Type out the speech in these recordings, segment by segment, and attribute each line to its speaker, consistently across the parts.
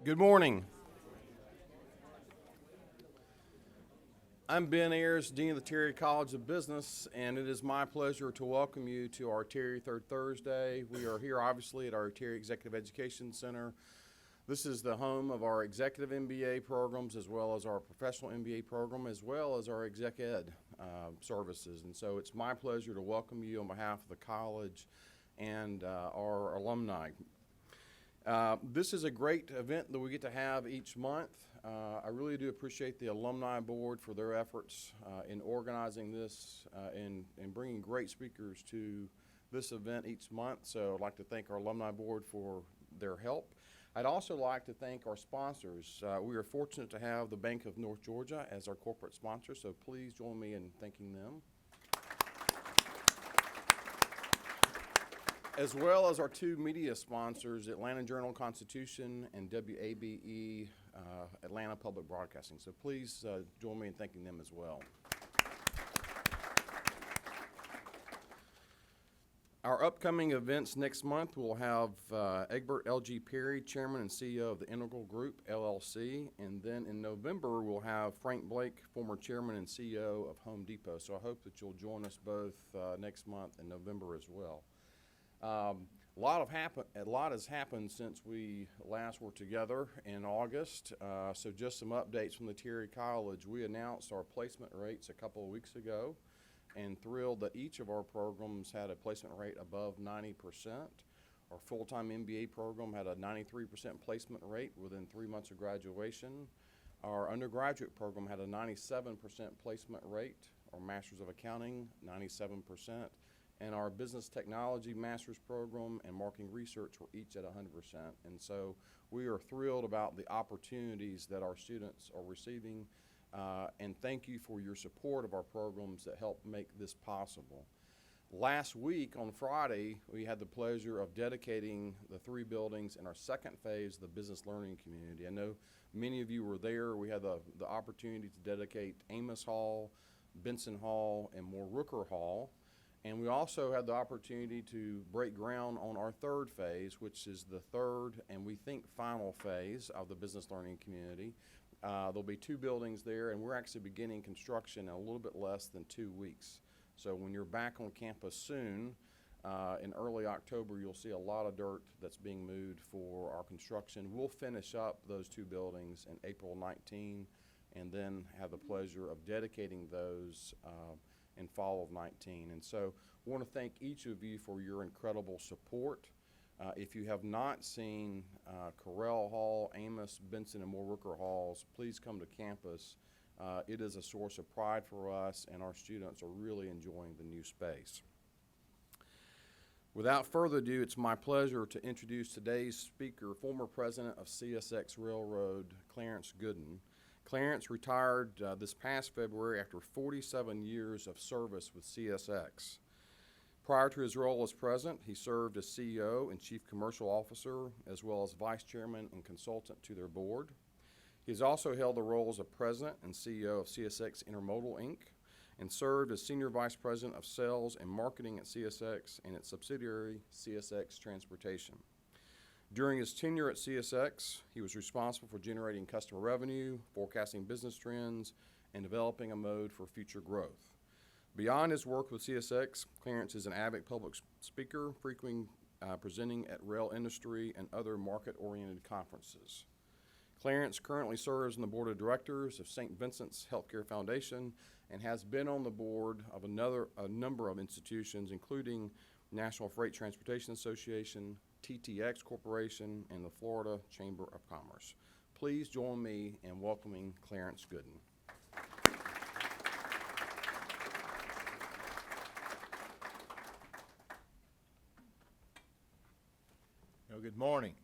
Speaker 1: Good morning. I'm Ben Ayers, Dean of the Terry College of Business, and it is my pleasure to welcome you to our Terry Third Thursday. We are here obviously at our Terry Executive Education Center. This is the home of our Executive MBA programs as well as our Professional MBA program as well as our Exec Ed services. And so it's my pleasure to welcome you on behalf of the college and our alumni. This is a great event that we get to have each month. I really do appreciate the Alumni Board for their efforts in organizing this and bringing great speakers to this event each month. So I'd like to thank our Alumni Board for their help. I'd also like to thank our sponsors. We are fortunate to have the Bank of North Georgia as our corporate sponsor, so please join me in thanking them. As well as our two media sponsors, Atlanta Journal-Constitution and WABE Atlanta Public Broadcasting. So please join me in thanking them as well. Our upcoming events next month, we'll have Egbert L.G. Perry, Chairman and CEO of the Integral Group, LLC. And then in November, we'll have Frank Blake, former Chairman and CEO of Home Depot. So I hope that you'll join us both next month in November as well. A lot has happened since we last were together in August. So just some updates from the Terry College. We announced our placement rates a couple of weeks ago and thrilled that each of our programs had a placement rate above 90%. Our full-time MBA program had a 93% placement rate within 3 months of graduation. Our undergraduate program had a 97% placement rate. Our Masters of Accounting, 97%. And our business technology master's program and marketing research were each at 100%. And so we are thrilled about the opportunities that our students are receiving. And thank you for your support of our programs that help make this possible. Last week on Friday, we had the pleasure of dedicating the 3 buildings in our second phase of the business learning community. I know many of you were there. We had the opportunity to dedicate Amos Hall, Benson Hall, and Moore Rooker Hall. And we also had the opportunity to break ground on our third phase, which is the third and we think final phase of the business learning community. There'll be 2 buildings there, and we're actually beginning construction in a little bit less than 2 weeks. So when you're back on campus soon, in early October, you'll see a lot of dirt that's being moved for our construction. We'll finish up those 2 buildings in April 19 and then have the pleasure of dedicating those in fall of 19. And so I want to thank each of you for your incredible support. If you have not seen Correll Hall, Amos, Benson, and Moore Rooker Halls, please come to campus. It is a source of pride for us, and our students are really enjoying the new space. Without further ado, it's my pleasure to introduce today's speaker, former president of CSX Railroad, Clarence Gooden. Clarence retired this past February after 47 years of service with CSX. Prior to his role as president, he served as CEO and chief commercial officer, as well as vice chairman and consultant to their board. He has also held the roles of president and CEO of CSX Intermodal, Inc., and served as senior vice president of sales and marketing at CSX and its subsidiary, CSX Transportation. During his tenure at CSX, he was responsible for generating customer revenue, forecasting business trends, and developing a mode for future growth. Beyond his work with CSX, Clarence is an avid public speaker, frequently presenting at rail industry and other market-oriented conferences. Clarence currently serves on the board of directors of St. Vincent's Healthcare Foundation and has been on the board of a number of institutions, including National Freight Transportation Association, TTX Corporation, and the Florida Chamber of Commerce. Please join me in welcoming Clarence Gooden.
Speaker 2: Well, good morning.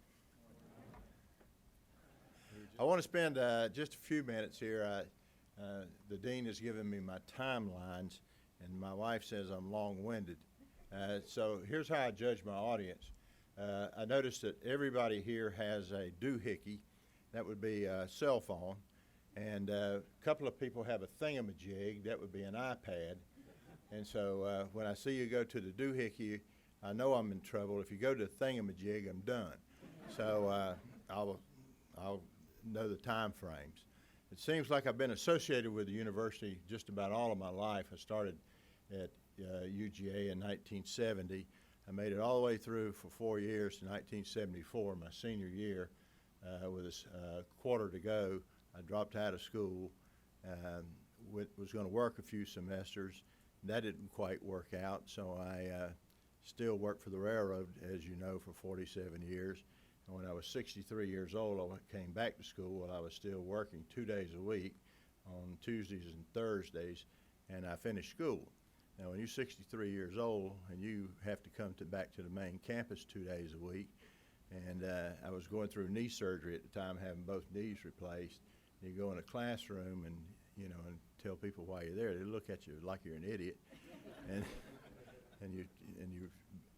Speaker 2: I want to spend just a few minutes here. The dean has given me my timelines, and my wife says I'm long-winded. So here's how I judge my audience. I noticed that everybody here has a doohickey. That would be a cell phone. And a couple of people have a thingamajig. That would be an iPad. And so when I see you go to the doohickey, I know I'm in trouble. If you go to the thingamajig, I'm done. So I'll I'll know the time frames. It seems like I've been associated with the university just about all of my life. I started at UGA in 1970. I made it all the way through for 4 years to 1974, my senior year. With a quarter to go, I dropped out of school, was going to work a few semesters. That didn't quite work out, so I still worked for the railroad, as you know, for 47 years. And when I was 63 years old, I came back to school while I was still working 2 days a week on Tuesdays and Thursdays, and I finished school. Now, when you're 63 years old and you have to come back to the main campus 2 days a week, and I was going through knee surgery at the time, having both knees replaced. You go in a classroom and, you know, and tell people why you're there. They look at you like you're an idiot.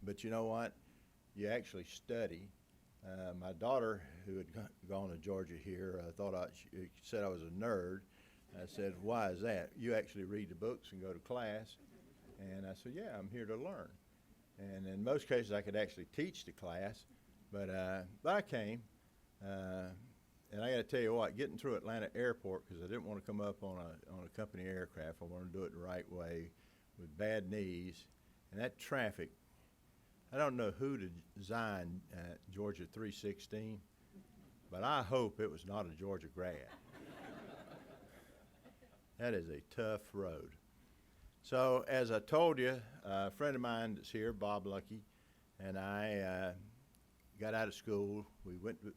Speaker 2: But you know what? You actually study. My daughter, who had gone to Georgia here, she said I was a nerd. I said, "Why is that?" "You actually read the books and go to class." And I said, "Yeah, I'm here to learn." And in most cases, I could actually teach the class, but I came. And I got to tell you what, getting through Atlanta Airport, because I didn't want to come up on a company aircraft. I wanted to do it the right way with bad knees. And that traffic, I don't know who designed Georgia 316, but I hope it was not a Georgia grad. That is a tough road. So as I told you, a friend of mine that's here, Bob Lucky, and I got out of school.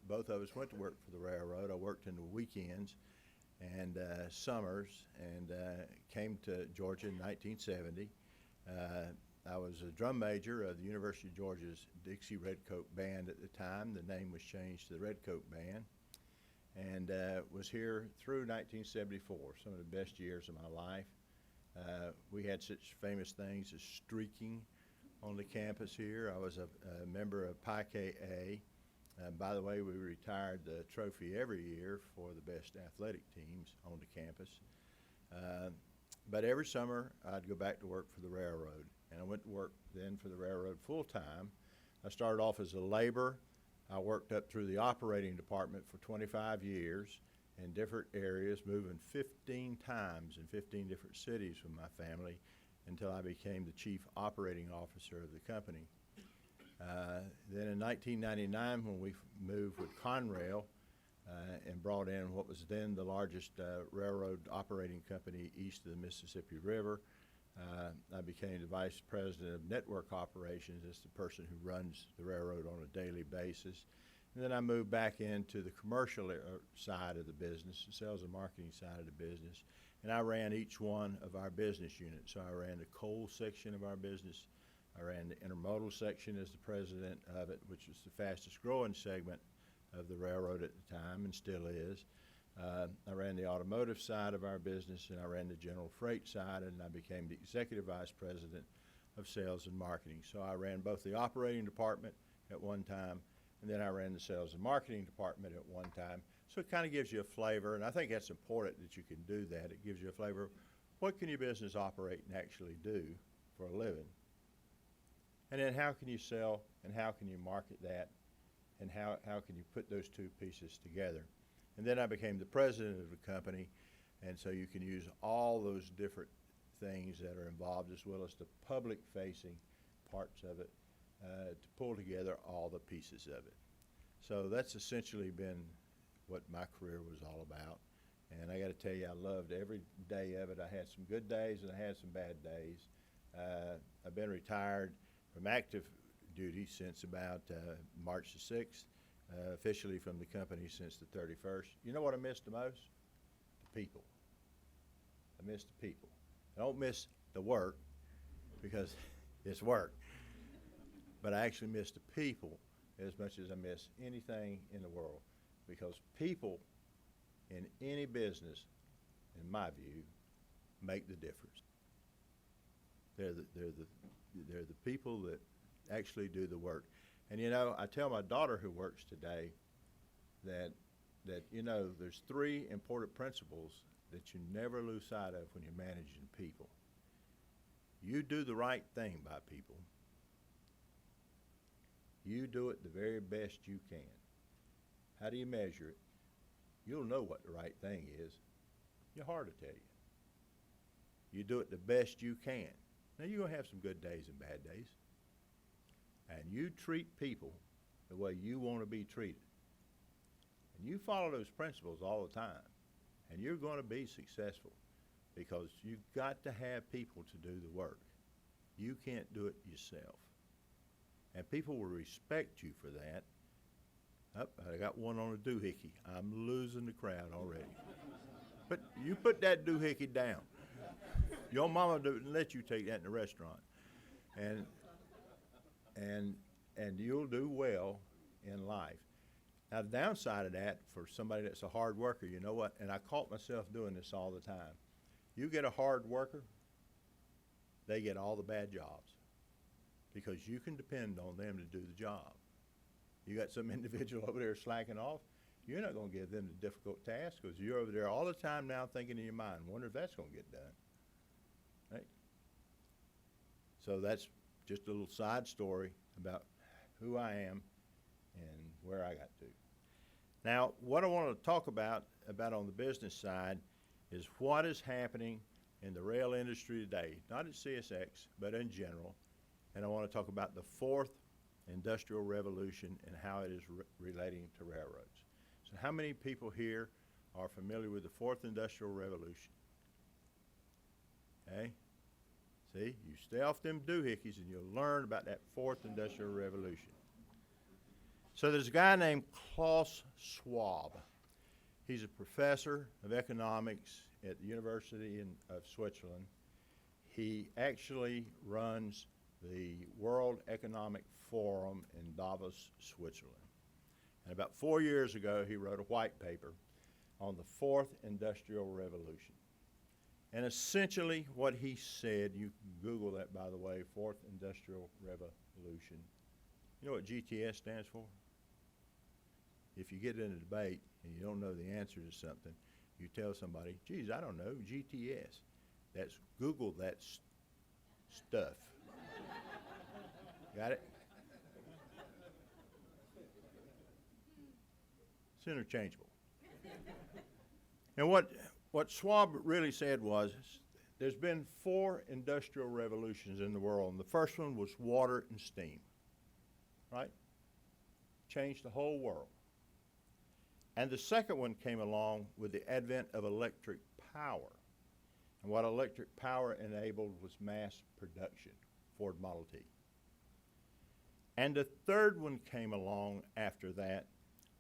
Speaker 2: Both of us went to work for the railroad. I worked in the weekends and summers, and came to Georgia in 1970. I was a drum major of the University of Georgia's Dixie Redcoat Band at the time. The name was changed to the Redcoat Band, and was here through 1974, some of the best years of my life. We had such famous things as streaking on the campus here. I was a member of Pi KA. By the way, we retired the trophy every year for the best athletic teams on the campus. But every summer, I'd go back to work for the railroad. And I went to work then for the railroad full time. I started off as a laborer. I worked up through the operating department for 25 years in different areas, moving 15 times in 15 different cities with my family until I became the chief operating officer of the company. Then in 1999, when we moved with Conrail and brought in what was then the largest railroad operating company east of the Mississippi River, I became the vice president of network operations. That's the person who runs the railroad on a daily basis. And then I moved back into the commercial side of the business, the sales and marketing side of the business, and I ran each one of our business units. So I ran the coal section of our business. I ran the intermodal section as the president of it, which was the fastest growing segment of the railroad at the time and still is. I ran the automotive side of our business, and I ran the general freight side, and I became the executive vice president of sales and marketing. So I ran both the operating department at one time, and then I ran the sales and marketing department at one time. So it kind of gives you a flavor, and I think that's important that you can do that. It gives you a flavor of what can your business operate and actually do for a living. And then how can you sell, and how can you market that, and how can you put those two pieces together. And then I became the president of the company, and so you can use all those different things that are involved, as well as the public-facing parts of it, to pull together all the pieces of it. So that's essentially been what my career was all about. And I got to tell you, I loved every day of it. I had some good days and I had some bad days. I've been retired from active duty since about March the 6th. Officially from the company since the 31st. You know what I miss the most? The people. I miss the people. I don't miss the work because it's work. But I actually miss the people as much as I miss anything in the world, because people in any business, in my view, make the difference. They're the people that actually do the work. And you know, I tell my daughter who works today that you know, there's three important principles that you never lose sight of when you're managing people. You do the right thing by people. You do it the very best you can. How do you measure it? you'll know what the right thing is. You're hard to tell you. You do it the best you can. Now, you're going to have some good days and bad days. And you treat people the way you want to be treated. And you follow those principles all the time. And you're going to be successful because you've got to have people to do the work. You can't do it yourself. And people will respect you for that. Oh, I got one on a doohickey. I'm losing the crowd already. But you put that doohickey down. Your mama didn't let you take that in the restaurant. And you'll do well in life. Now, the downside of that for somebody that's a hard worker, you know what? And I caught myself doing this all the time. You get a hard worker, they get all the bad jobs because you can depend on them to do the job. You got some individual over there slacking off, you're not going to give them the difficult task because you're over there all the time now thinking in your mind, wonder if that's going to get done. Right? So that's just a little side story about who I am and where I got to. Now, what I want to talk about on the business side is what is happening in the rail industry today, not at CSX, but in general. And I want to talk about the fourth industrial revolution and how it is relating to railroads. So how many people here are familiar with the fourth industrial revolution? Okay? See, you stay off them doohickeys and you'll learn about that fourth industrial revolution. So there's a guy named Klaus Schwab. He's a professor of economics at the University of Switzerland. He actually runs the World Economic Forum in Davos, Switzerland. And about 4 years ago, he wrote a white paper on the fourth industrial revolution. And essentially what he said, you can Google that, by the way, fourth industrial revolution. You know what GTS stands for? If you get in a debate and you don't know the answer to something, you tell somebody, geez, I don't know, GTS. That's Google that stuff. Got it? It's interchangeable. And what Schwab really said was, there's been 4 industrial revolutions in the world, and the first one was water and steam, right? Changed the whole world. And the second one came along with the advent of electric power. And what electric power enabled was mass production, Ford Model T. And the third one came along after that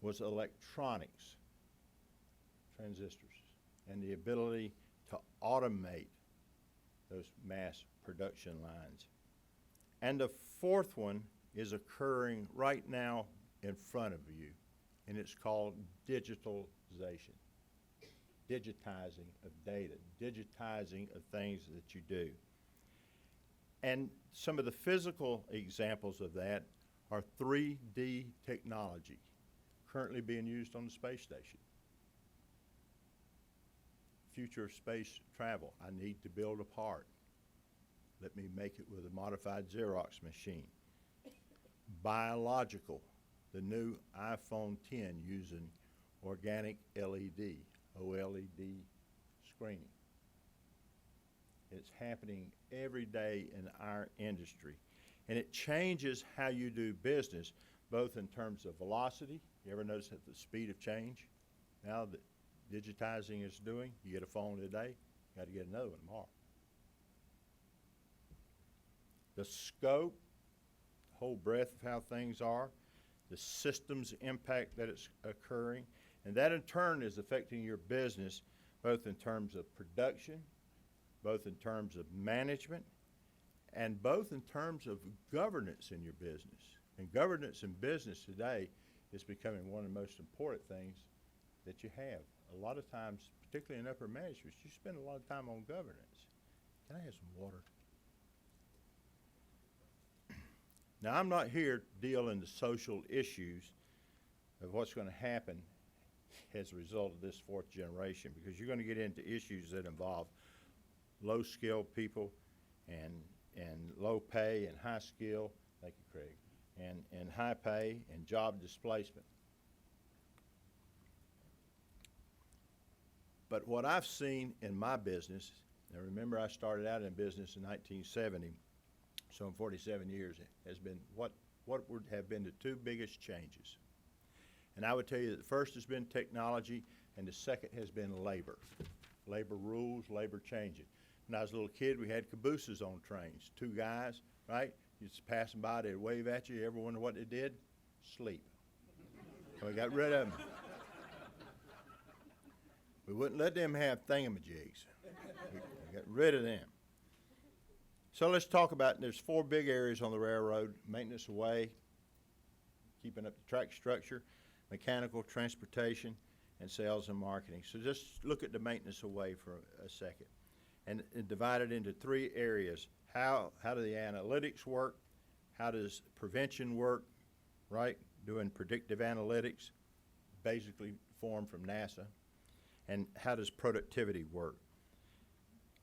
Speaker 2: was electronics, transistors, and the ability to automate those mass production lines. And the fourth one is occurring right now in front of you, and it's called digitalization, digitizing of data, digitizing of things that you do. And some of the physical examples of that are 3D technology currently being used on the space station. Future of space travel, I need to build a part. Let me make it with a modified Xerox machine. Biological, the new iPhone 10 using organic LED, OLED screening. It's happening every day in our industry. And it changes how you do business, both in terms of velocity. You ever notice that the speed of change now that digitizing is doing? You get a phone today, you got to get another one tomorrow. The scope, the whole breadth of how things are, the systems impact that it's occurring, and that in turn is affecting your business both in terms of production, both in terms of management, and both in terms of governance in your business. And governance in business today is becoming one of the most important things that you have. A lot of times, particularly in upper management, you spend a lot of time on governance. Can I have some water? Now, I'm not here to deal in the social issues of what's going to happen as a result of this fourth generation, because you're going to get into issues that involve low-skilled people and low pay and high skill, thank you, Craig, and high pay and job displacement. But what I've seen in my business, and remember I started out in business in 1970, so in 47 years, has been what would have been the two biggest changes. And I would tell you that the first has been technology, and the second has been labor. Labor rules, labor changing. When I was a little kid, we had cabooses on trains. Two guys, right? You're just passing by, they'd wave at you. You ever wonder what they did? Sleep. So we got rid of them. We wouldn't let them have thingamajigs. We got rid of them. So let's talk about, there's four big areas on the railroad: maintenance of way, keeping up the track structure, mechanical, transportation, and sales and marketing. So just look at the maintenance of way for a second. And divide it into three areas. How do the analytics work? How does prevention work, right? Doing predictive analytics, basically formed from NASA. And how does productivity work?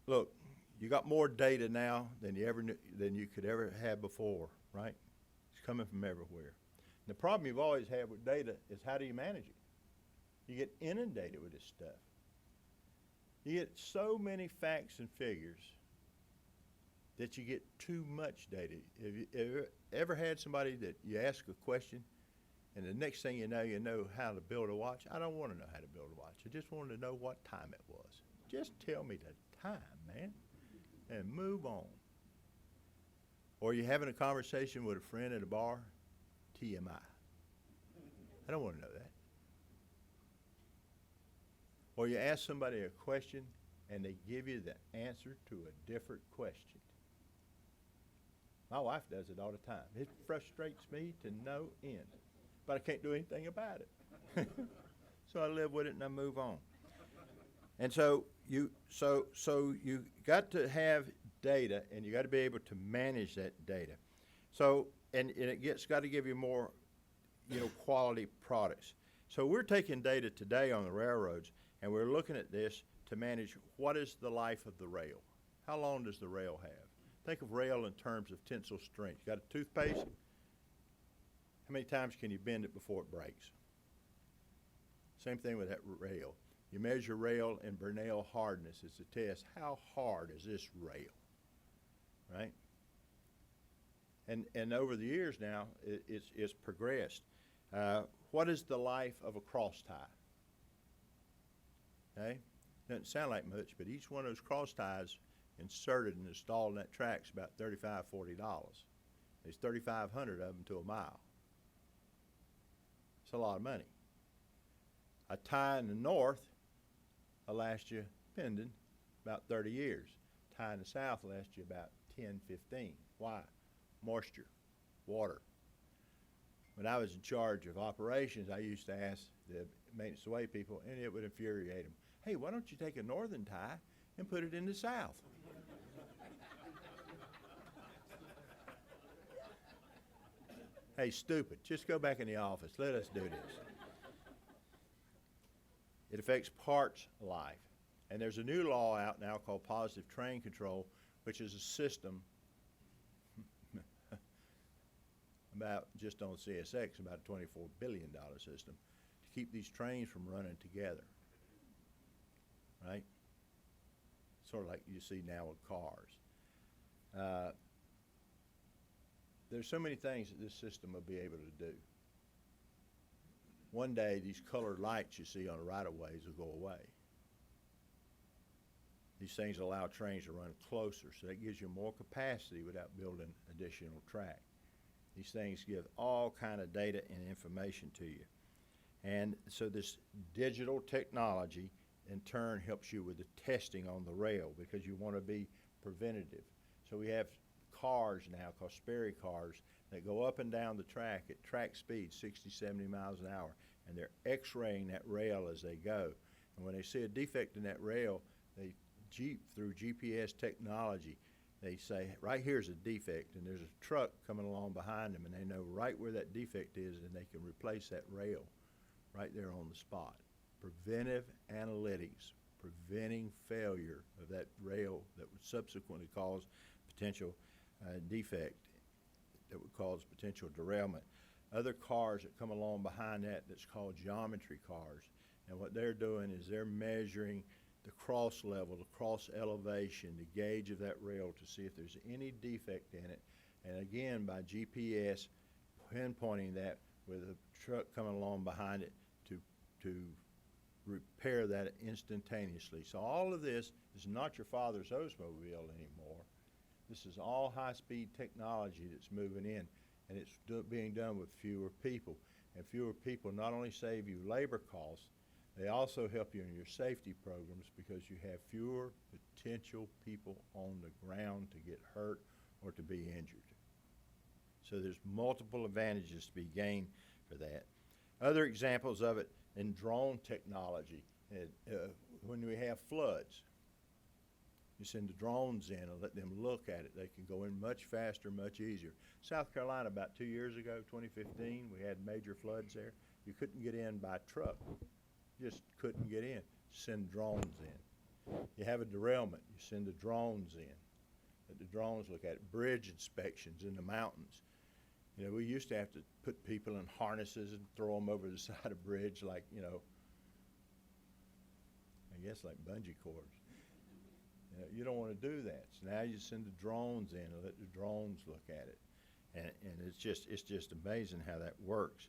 Speaker 2: Look, you got more data now than you could ever have before, right? It's coming from everywhere. And the problem you've always had with data is how do you manage it? You get inundated with this stuff. You get so many facts and figures that you get too much data. Have you ever had somebody that you ask a question and the next thing you know how to build a watch? I don't want to know how to build a watch. I just wanted to know what time it was. Just tell me the time, man, and move on. Or you're having a conversation with a friend at a bar, TMI. I don't want to know that. Or you ask somebody a question and they give you the answer to a different question. My wife does it all the time. It frustrates me to no end, but I can't do anything about it. So I live with it and I move on. And so you got to have data, and you got to be able to manage that data. So and it's got to give you more, quality products. So we're taking data today on the railroads, and we're looking at this to manage what is the life of the rail. How long does the rail have? Think of rail in terms of tensile strength. You got a toothpaste? How many times can you bend it before it breaks? Same thing with that rail. You measure rail in Bernal hardness. It's a test. How hard is this rail? Right? And over the years now, it's progressed. What is the life of a cross tie? Okay? Doesn't sound like much, but each one of those cross ties inserted and installed in that track is about $35, $40. There's 3,500 of them to a mile. It's a lot of money. A tie in the north will last you, depending, about 30 years. A tie in the south will last you about 10, 15. Why? Moisture, water. When I was in charge of operations, I used to ask the maintenance away people, and it would infuriate them. Hey, why don't you take a northern tie and put it in the south? Hey, stupid, just go back in the office. Let us do this. It affects parts life. And there's a new law out now called positive train control, which is a system about, just on CSX, about a $24 billion system to keep these trains from running together, right? Sort of like you see now with cars. There's so many things that this system will be able to do. One day, these colored lights you see on the right-of-ways will go away. These things allow trains to run closer, so that gives you more capacity without building additional track. These things give all kind of data and information to you. And so this digital technology, in turn, helps you with the testing on the rail because you want to be preventative. So we have cars now called Sperry cars that go up and down the track at track speed, 60, 70 miles an hour, and they're x-raying that rail as they go. And when they see a defect in that rail, through GPS technology, they say, right here's a defect, and there's a truck coming along behind them, and they know right where that defect is, and they can replace that rail right there on the spot. Preventive analytics, preventing failure of that rail that would subsequently cause potential defect that would cause potential derailment. Other cars that come along behind that's called geometry cars. And what they're doing is they're measuring the cross level, the cross elevation, the gauge of that rail to see if there's any defect in it. And again, by GPS, pinpointing that with a truck coming along behind it to repair that instantaneously. So all of this is not your father's Oldsmobile anymore. This is all high-speed technology that's moving in, and it's being done with fewer people. And fewer people not only save you labor costs, they also help you in your safety programs because you have fewer potential people on the ground to get hurt or to be injured. So there's multiple advantages to be gained for that. Other examples of it in drone technology, when we have floods, you send the drones in and let them look at it. They can go in much faster, much easier. South Carolina, about 2 years ago, 2015, we had major floods there. You couldn't get in by truck. Just couldn't get in. Send drones in. You have a derailment. You send the drones in. Let the drones look at it. Bridge inspections in the mountains. You know, we used to have to put people in harnesses and throw them over the side of a bridge like, you know, I guess like bungee cords. You know, you don't want to do that. So now you send the drones in and let the drones look at it. And it's just amazing how that works.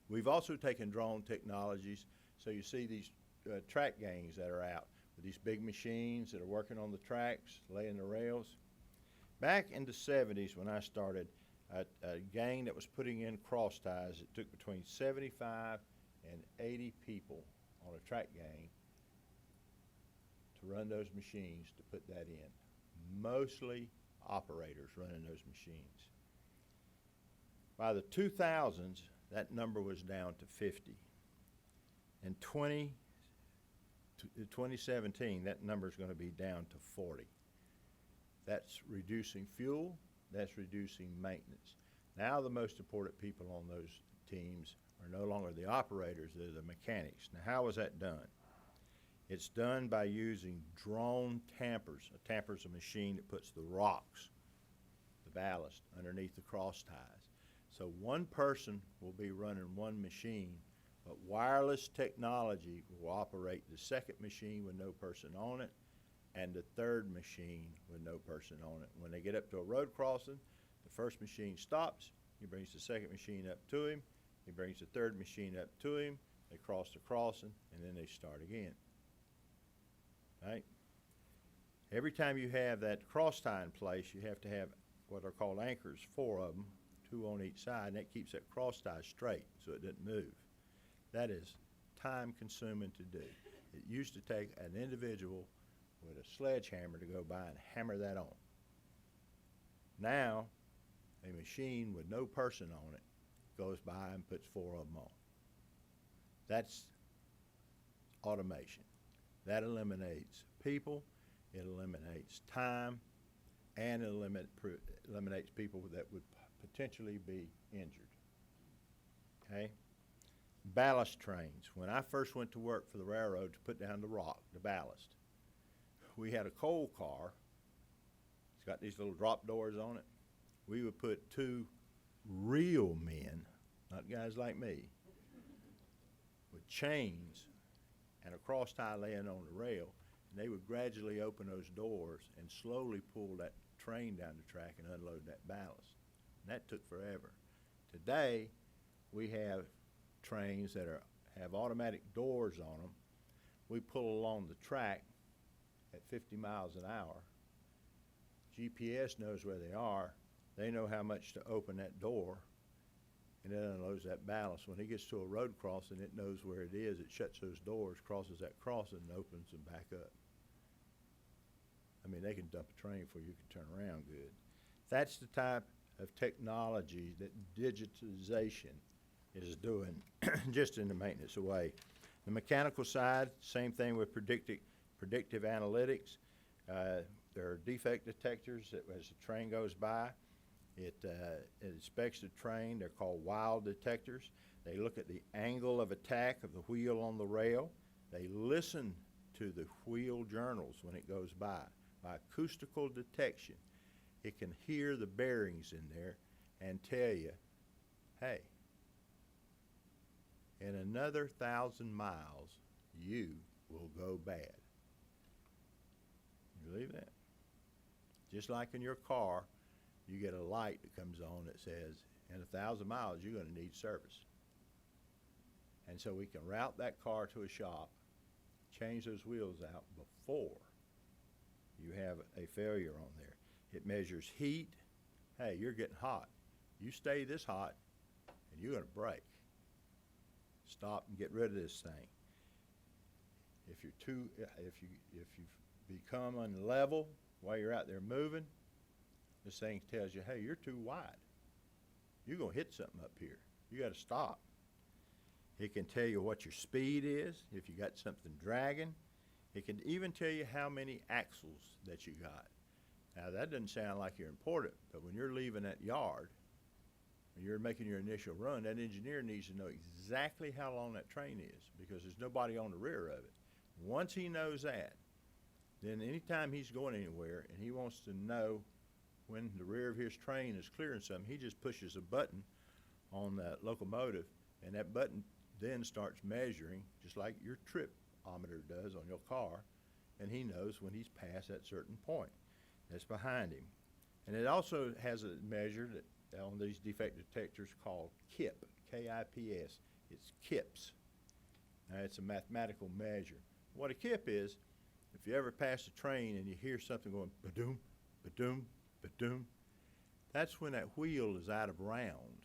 Speaker 2: We've also taken drone technologies. So you see these track gangs that are out with these big machines that are working on the tracks, laying the rails. Back in the 70s when I started, a gang that was putting in cross ties, it took between 75 and 80 people on a track gang to run those machines to put that in. Mostly operators running those machines. By the 2000s, that number was down to 50. In 2017, that number is going to be down to 40. That's reducing fuel, that's reducing maintenance. Now the most important people on those teams are no longer the operators, they're the mechanics. Now how is that done? It's done by using drone tampers. A tamper is a machine that puts the rocks, the ballast, underneath the cross ties. So one person will be running one machine, but wireless technology will operate the second machine with no person on it and the third machine with no person on it. When they get up to a road crossing, the first machine stops, he brings the second machine up to him, he brings the third machine up to him, they cross the crossing, and then they start again. Right? Every time you have that cross tie in place, you have to have what are called anchors, 4 of them, 2 on each side, and that keeps that cross tie straight so it doesn't move. That is time consuming to do. It used to take an individual with a sledgehammer to go by and hammer that on. Now, a machine with no person on it goes by and puts 4 of them on. That's automation. That eliminates people, it eliminates time, and it eliminates people that would potentially be injured. Okay? Ballast trains. When I first went to work for the railroad to put down the rock, the ballast, we had a coal car. It's got these little drop doors on it. We would put 2 real men, not guys like me, with chains and a cross tie laying on the rail, and they would gradually open those doors and slowly pull that train down the track and unload that ballast. And that took forever. Today, we have trains that have automatic doors on them. We pull along the track at 50 miles an hour. GPS knows where they are. They know how much to open that door, and it unloads that ballast. When it gets to a road crossing, it knows where it is. It shuts those doors, crosses that crossing, and opens them back up. I mean, they can dump a train before you can turn around good. That's the type of technology that digitization is doing just in the maintenance way. The mechanical side, same thing with predictive analytics. There are defect detectors that as the train goes by, it inspects the train. They're called while detectors. They look at the angle of attack of the wheel on the rail. They listen to the wheel journals when it goes by acoustical detection. It can hear the bearings in there and tell you, hey, in another 1,000 miles, you will go bad. You believe that? Just like in your car, you get a light that comes on that says, in 1,000 miles, you're going to need service. And so we can route that car to a shop, change those wheels out before you have a failure on there. It measures heat. Hey, you're getting hot. You stay this hot, and you're going to break. Stop and get rid of this thing. If you become unlevel while you're out there moving, this thing tells you, hey, you're too wide. You're going to hit something up here. You got to stop. It can tell you what your speed is, if you got something dragging. It can even tell you how many axles that you got. Now, that doesn't sound like you're important, but when you're leaving that yard, when you're making your initial run, that engineer needs to know exactly how long that train is, because there's nobody on the rear of it. Once he knows that, then anytime he's going anywhere and he wants to know when the rear of his train is clearing something, he just pushes a button on the locomotive, and that button then starts measuring, just like your tripometer does on your car, and he knows when he's past that certain point that's behind him. And it also has a measure that on these defect detectors called KIP, K-I-P-S. It's KIPS. Now, it's a mathematical measure. What a KIP is, if you ever pass a train and you hear something going ba-doom, ba-doom, ba-doom, that's when that wheel is out of round.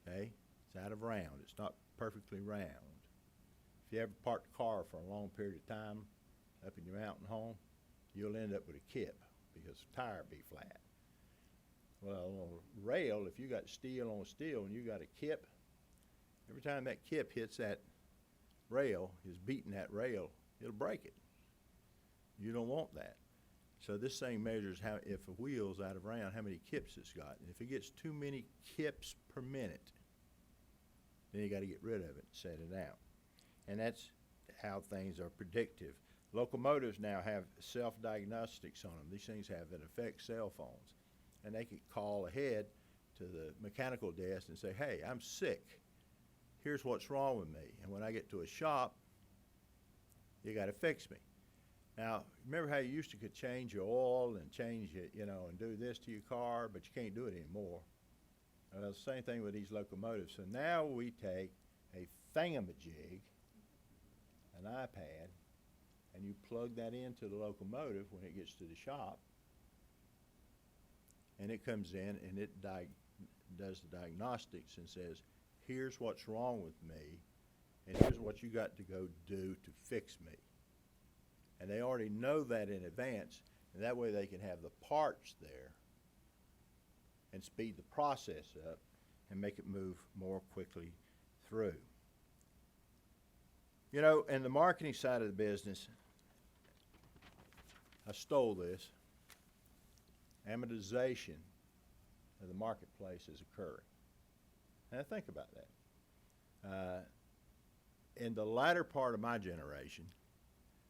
Speaker 2: Okay? It's out of round. It's not perfectly round. If you ever park the car for a long period of time up in your mountain home, you'll end up with a kip because the tire will be flat. Well, on a rail, if you got steel on steel and you got a kip, every time that kip hits that rail, is beating that rail, it'll break it. You don't want that. So this thing measures how, if a wheel's out of round, how many kips it's got. And if it gets too many kips per minute, then you got to get rid of it and set it out. And that's how things are predictive. Locomotives now have self-diagnostics on them. These things have, in effect, cell phones. And they can call ahead to the mechanical desk and say, hey, I'm sick. Here's what's wrong with me. And when I get to a shop, you got to fix me. Now, remember how you used to could change your oil and change it, and do this to your car, but you can't do it anymore. The same thing with these locomotives. So now we take a thingamajig, an iPad, and you plug that into the locomotive when it gets to the shop, and it comes in and it does the diagnostics and says, here's what's wrong with me, and here's what you got to go do to fix me. And they already know that in advance, and that way they can have the parts there and speed the process up and make it move more quickly through. In the marketing side of the business, I stole this. Amortization of the marketplace is occurring. Now think about that. In the latter part of my generation,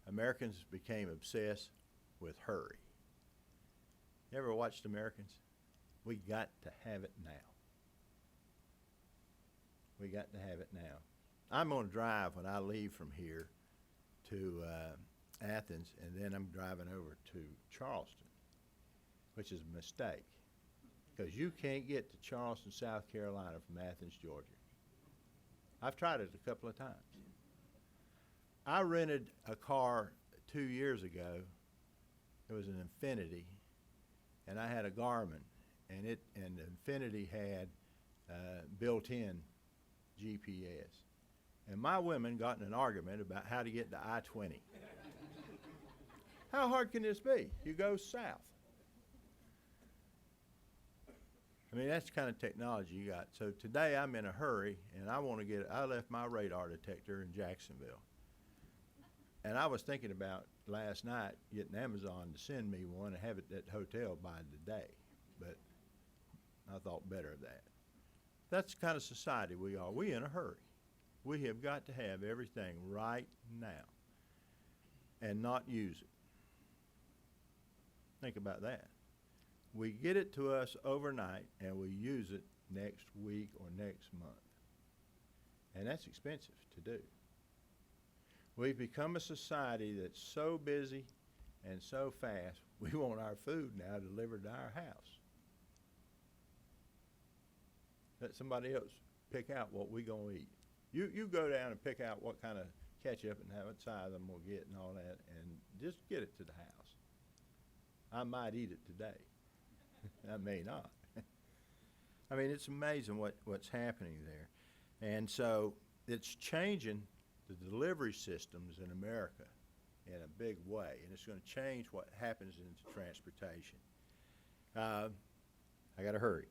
Speaker 2: Americans became obsessed with hurry. You ever watched Americans? We got to have it now. We got to have it now. I'm going to drive when I leave from here to Athens, and then I'm driving over to Charleston, which is a mistake, because you can't get to Charleston, South Carolina from Athens, Georgia. I've tried it a couple of times. I rented a car 2 years ago. It was an Infiniti, and I had a Garmin, and the Infiniti had built-in GPS. And my women got in an argument about how to get to I-20. How hard can this be? You go south. I mean, that's the kind of technology you got. So today I'm in a hurry, and I left my radar detector in Jacksonville. And I was thinking about last night getting Amazon to send me one and have it at the hotel by today. But I thought better of that. That's the kind of society we are. We're in a hurry. We have got to have everything right now and not use it. Think about that. We get it to us overnight and we use it next week or next month. that's expensive to do. We've become a society that's so busy and so fast, we want our food now delivered to our house. Let somebody else pick out what we gonna eat. You go down and pick out what kind of ketchup and what size I'm gonna get and all that, and just get it to the house. I might eat it today. I may not. I mean, it's amazing what's happening there. And so it's changing the delivery systems in America in a big way, and it's going to change what happens in transportation. I got to hurry.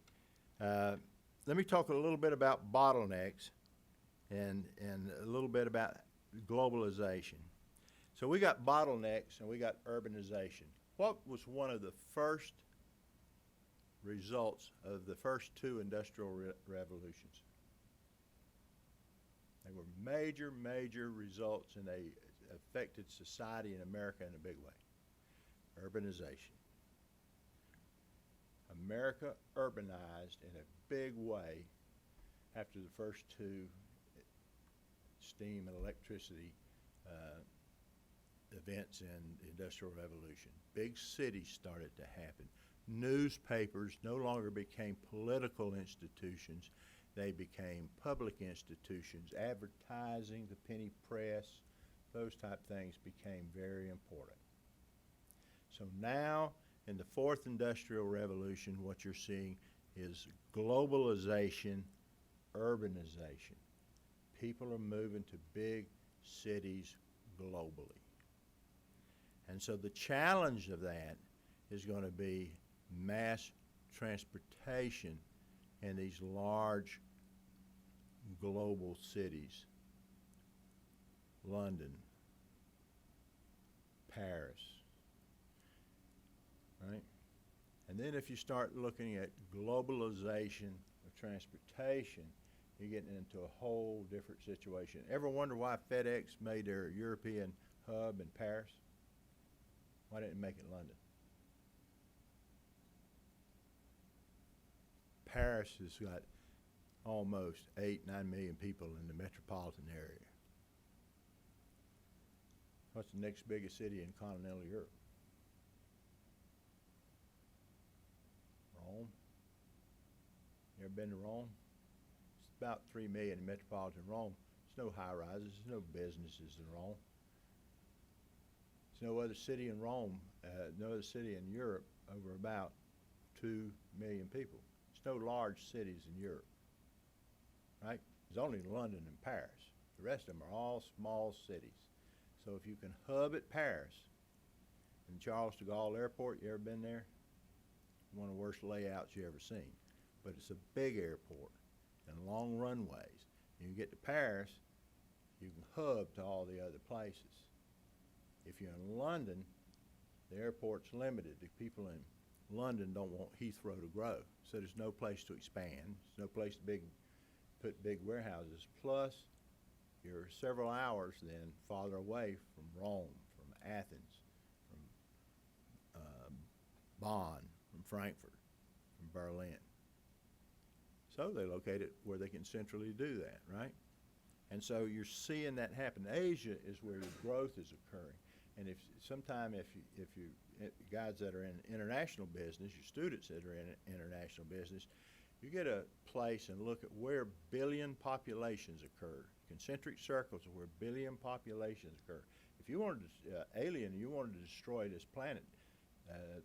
Speaker 2: Let me talk a little bit about bottlenecks and a little bit about globalization. So we got bottlenecks and we got urbanization. What was one of the first results of the first two industrial revolutions? They were major, major results, and they affected society in America in a big way. Urbanization. America urbanized in a big way after the first two steam and electricity events in the Industrial Revolution. Big cities started to happen. Newspapers no longer became political institutions. They became public institutions. Advertising, the penny press, those type things became very important. So now, in the fourth industrial revolution, what you're seeing is globalization, urbanization. People are moving to big cities globally. And so the challenge of that is going to be mass transportation in these large global cities. London, Paris, right? And then if you start looking at globalization of transportation, you're getting into a whole different situation. Ever wonder why FedEx made their European hub in Paris? Why didn't it make it London? Paris has got almost 8-9 million people in the metropolitan area. What's the next biggest city in continental Europe? Rome. You ever been to Rome? It's about 3 million in metropolitan Rome. There's no high-rises, there's no businesses in Rome. There's no other city in Rome, no other city in Europe over about 2 million people. There's no large cities in Europe, right? There's only London and Paris. The rest of them are all small cities. So if you can hub at Paris, and Charles de Gaulle Airport, you ever been there? One of the worst layouts you ever seen. But it's a big airport and long runways. You get to Paris, you can hub to all the other places. If you're in London, the airport's limited. The people in London don't want Heathrow to grow, so there's no place to expand. There's no place to put big warehouses. Plus, you're several hours then farther away from Rome, from Athens, from Bonn, from Frankfurt, from Berlin. So they locate it where they can centrally do that, right? And so you're seeing that happen. Asia is where the growth is occurring. And if you guys that are in international business, your students that are in international business, you get a place and look at where billion populations occur. Concentric circles are where billion populations occur. If you wanted to, you wanted to destroy this planet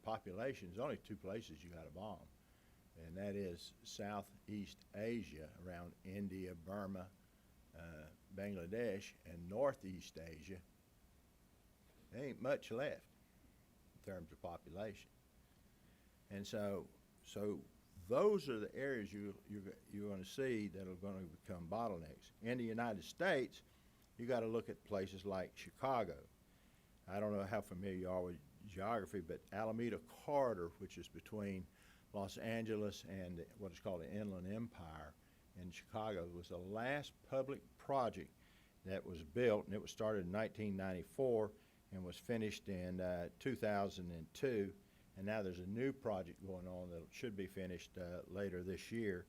Speaker 2: population, there's only two places you got to bomb. And that is Southeast Asia, around India, Burma, Bangladesh, and Northeast Asia. There ain't much left in terms of population. And so those are the areas you're going to see that are going to become bottlenecks. In the United States, you got to look at places like Chicago. I don't know how familiar you are with geography, but Alameda Corridor, which is between Los Angeles and what is called the Inland Empire in Chicago, was the last public project that was built, and it was started in 1994 and was finished in 2002. And now there's a new project going on that should be finished later this year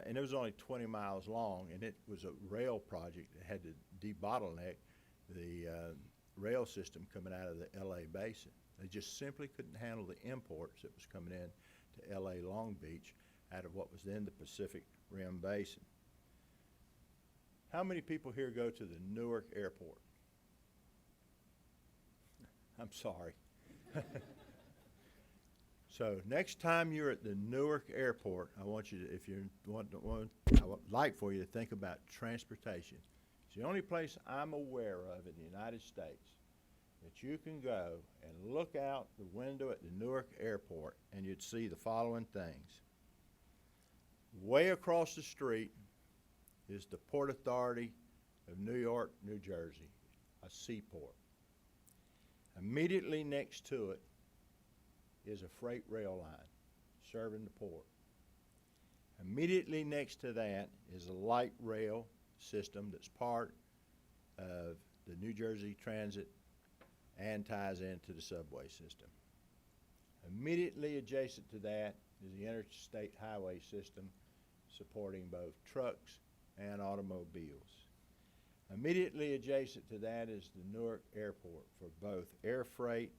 Speaker 2: And it was only 20 miles long, and it was a rail project that had to debottleneck the rail system coming out of the LA basin. They just simply couldn't handle the imports that was coming in to LA Long Beach out of what was then the Pacific Rim Basin. How many people here go to the Newark Airport? I'm sorry. So next time you're at the Newark Airport, I want you to, if you want, I would like for you to think about transportation. It's the only place I'm aware of in the United States that you can go and look out the window at the Newark Airport and you'd see the following things. Way across the street is the Port Authority of New York, New Jersey, a seaport. Immediately next to it is a freight rail line serving the port. Immediately next to that is a light rail system that's part of the New Jersey Transit and ties into the subway system. Immediately adjacent to that is the interstate highway system supporting both trucks and automobiles. Immediately adjacent to that is the Newark Airport for both air freight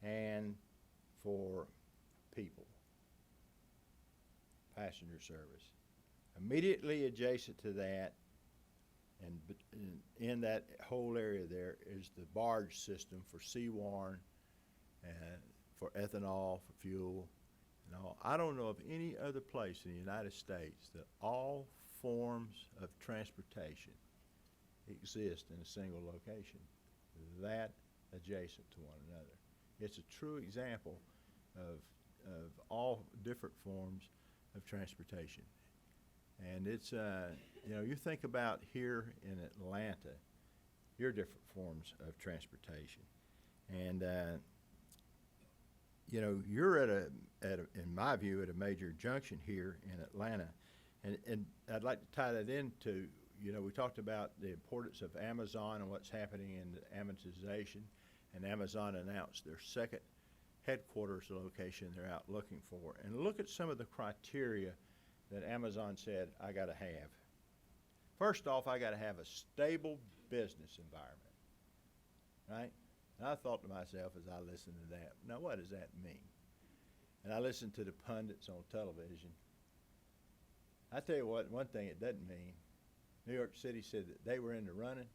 Speaker 2: and for people, passenger service. Immediately adjacent to that, and in that whole area there, is the barge system for seaborne and for ethanol, for fuel, and all. I don't know of any other place in the United States that all forms of transportation exist in a single location, that adjacent to one another. It's a true example of all different forms of transportation. And it's, you know, you think about here in Atlanta, your different forms of transportation. And, you know, you're at a, in my view, at a major junction here in Atlanta. And I'd like to tie that into, you know, we talked about the importance of Amazon and what's happening in the Amazonization. And Amazon announced their second headquarters location they're out looking for. And look at some of the criteria that Amazon said I got to have. First off, I got to have a stable business environment, right? And I thought to myself as I listened to that, now what does that mean? And I listened to the pundits on television. I tell you what, one thing it doesn't mean, New York City said that they were in the running.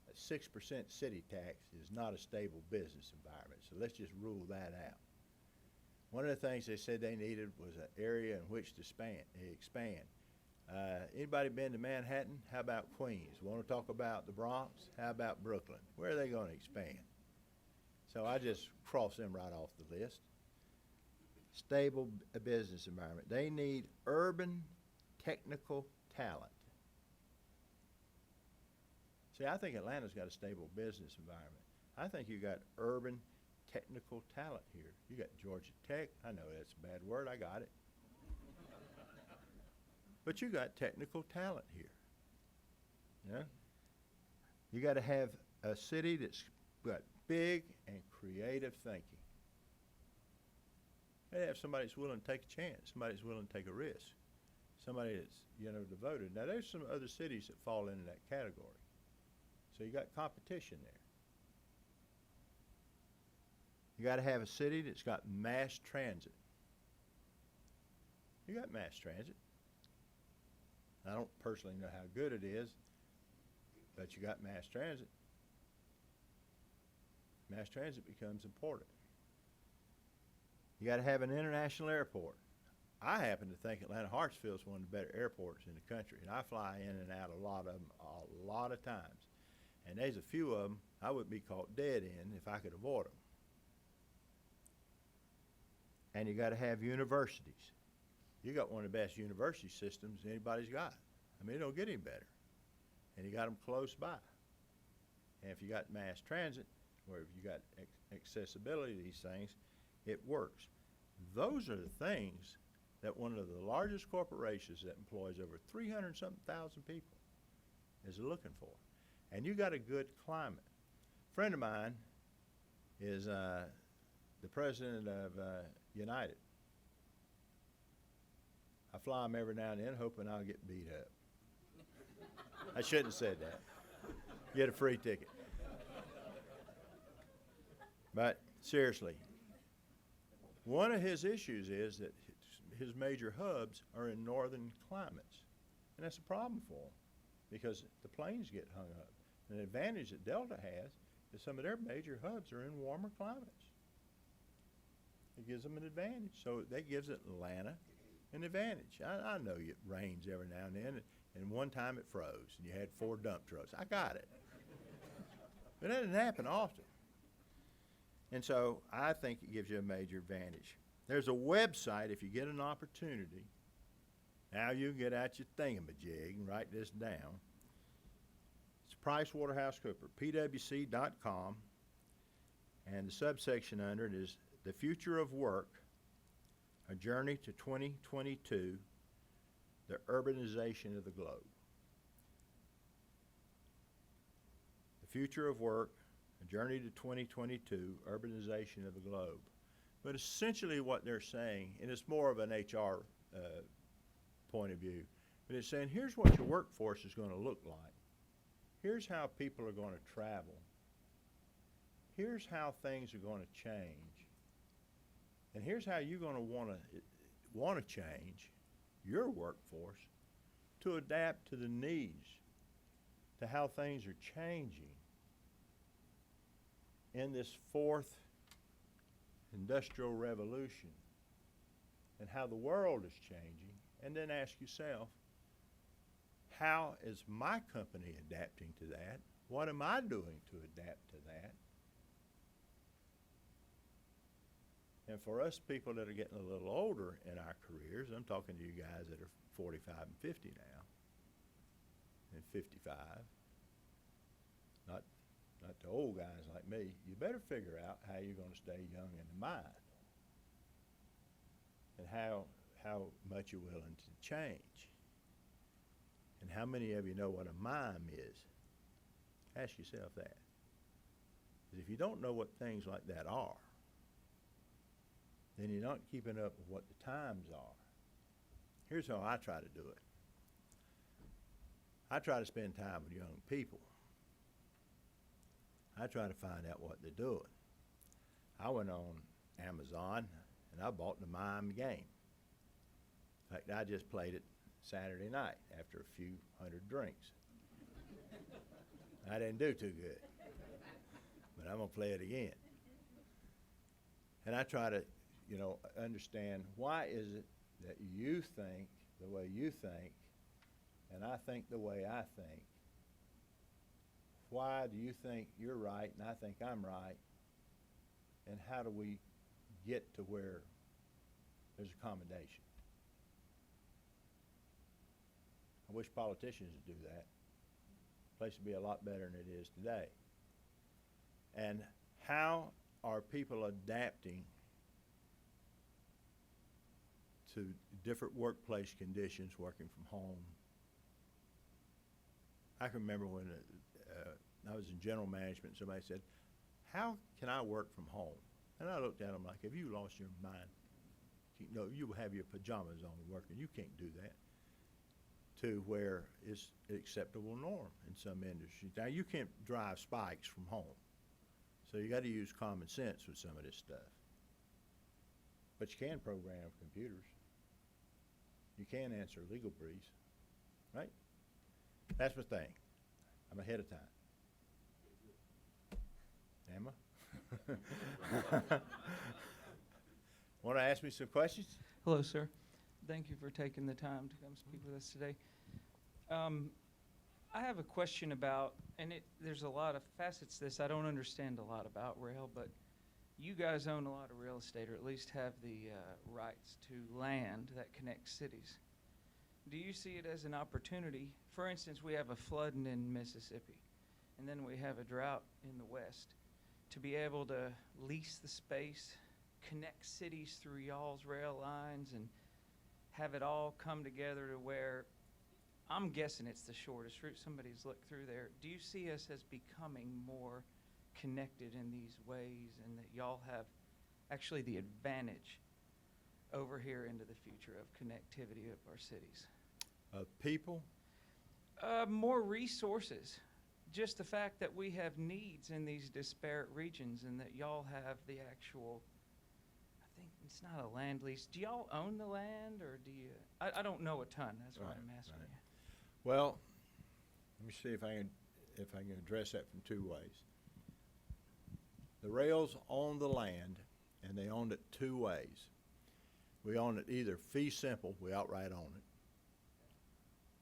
Speaker 2: A 6% city tax is not a stable business environment, so let's just rule that out. One of the things they said they needed was an area in which to expand. Anybody been to Manhattan? How about Queens? Want to talk about the Bronx? How about Brooklyn? Where are they going to expand? So I just crossed them right off the list. Stable business environment. They need urban technical talent. See, I think Atlanta's got a stable business environment. I think you got urban technical talent here. You got Georgia Tech. I know that's a bad word. I got it. But you got technical talent here. Yeah? You got to have a city that's got big and creative thinking. They have somebody that's willing to take a chance, somebody that's willing to take a risk, somebody that's, you know, devoted. Now, there's some other cities that fall into that category. So you got competition there. You got to have a city that's got mass transit. You got mass transit. I don't personally know how good it is, but you got mass transit. Mass transit becomes important. You got to have an international airport. I happen to think Atlanta Hartsfield is one of the better airports in the country, and I fly in and out a lot of them a lot of times. And there's a few of them I would be caught dead in if I could avoid them. And you got to have universities. You got one of the best university systems anybody's got. I mean, it don't get any better. And you got them close by. And if you got mass transit, or if you got accessibility to these things, it works. Those are the things that one of the largest corporations that employs over 300-something thousand people is looking for. And you got a good climate. A friend of mine is the president of United. I fly them every now and then, hoping I'll get beat up. I shouldn't have said that. Get a free ticket. But seriously, one of his issues is that his major hubs are in northern climates. And that's a problem for him because the planes get hung up. An advantage that Delta has is some of their major hubs are in warmer climates. It gives them an advantage. So that gives Atlanta an advantage. I know it rains every now and then, and one time it froze and you had 4 dump trucks. I got it. But that doesn't happen often. And so I think it gives you a major advantage. There's a website, if you get an opportunity, now you get out your thingamajig and write this down. It's PricewaterhouseCoopers, pwc.com, and the subsection under it is The Future of Work, A Journey to 2022, the Urbanization of the Globe. The Future of Work, A Journey to 2022, Urbanization of the Globe. But essentially what they're saying, and it's more of an HR point of view, but it's saying here's what your workforce is going to look like. Here's how people are going to travel. Here's how things are going to change. And here's how you're going to want to change your workforce to adapt to the needs, to how things are changing in this 4th industrial revolution and how the world is changing. And then ask yourself, how is my company adapting to that? What am I doing to adapt to that? And for us people that are getting a little older in our careers, I'm talking to you guys that are 45 and 50 now, and 55, not the old guys like me, you better figure out how you're going to stay young in the mind and how much you're willing to change. And how many of you know what a mime is? Ask yourself that. Because if you don't know what things like that are, then you're not keeping up with what the times are. Here's how I try to do it. I try to spend time with young people. I try to find out what they're doing. I went on Amazon and I bought the Mime game. In fact, I just played it Saturday night after a few hundred drinks. I didn't do too good, but I'm gonna play it again. And I try to, understand why is it that you think the way you think and I think the way I think. Why do you think you're right and I think I'm right? And how do we get to where there's accommodation? I wish politicians would do that. The place would be a lot better than it is today. And how are people adapting to different workplace conditions, working from home? I can remember when I was in general management, somebody said, how can I work from home? And I looked at them like, have you lost your mind? You have your pajamas on working. You can't do that. To where it's an acceptable norm in some industries. Now, you can't drive spikes from home. So you got to use common sense with some of this stuff. But you can program computers. You can answer legal briefs, right? That's my thing. I'm ahead of time. Emma? Want to ask me some questions?
Speaker 3: Hello, sir. Thank you for taking the time to come speak with us today. I have a question about, and there's a lot of facets to this. I don't understand a lot about rail, but you guys own a lot of real estate, or at least have the rights to land that connects cities. Do you see it as an opportunity? For instance, we have a flooding in Mississippi, and then we have a drought in the West. To be able to lease the space, connect cities through y'all's rail lines, and have it all come together to where, I'm guessing it's the shortest route. Somebody's looked through there. Do you see us as becoming more connected in these ways, and that y'all have actually the advantage over here into the future of connectivity of our cities?
Speaker 2: Of people,
Speaker 3: More resources. Just the fact that we have needs in these disparate regions and that y'all have the actual, I think it's not a land lease. Do y'all own the land or do you? I don't know a ton. That's why
Speaker 2: Right,
Speaker 3: I'm asking
Speaker 2: right.
Speaker 3: you.
Speaker 2: well, let me see if I can address that from two ways. The rails own the land, and they own it two ways. We own it either fee simple, we outright own it,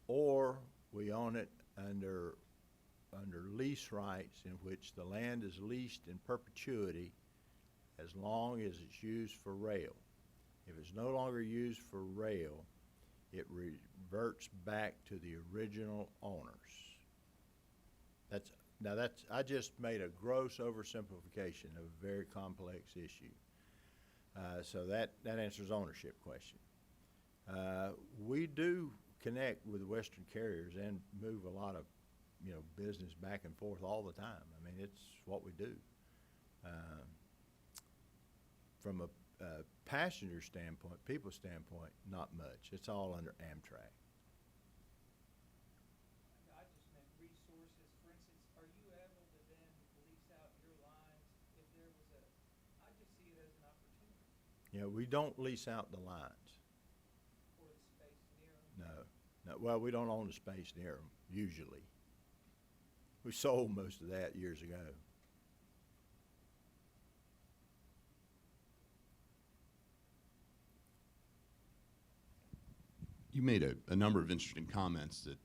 Speaker 2: or we own it under lease rights in which the land is leased in perpetuity as long as it's used for rail. If it's no longer used for rail, it reverts back to the original owners. I just made a gross oversimplification of a very complex issue. So that answers ownership question. We do connect with Western carriers and move a lot of, business back and forth all the time. I mean, it's what we do. From a passenger standpoint, people standpoint, not much. It's all under Amtrak.
Speaker 3: I just meant resources. For instance, are you able to then lease out your lines if there was a, I just see it as an opportunity
Speaker 2: We don't lease out the lines.
Speaker 3: for the space near them?
Speaker 2: No. Well, we don't own the space near them, usually. We sold most of that years ago.
Speaker 4: You made a number of interesting comments that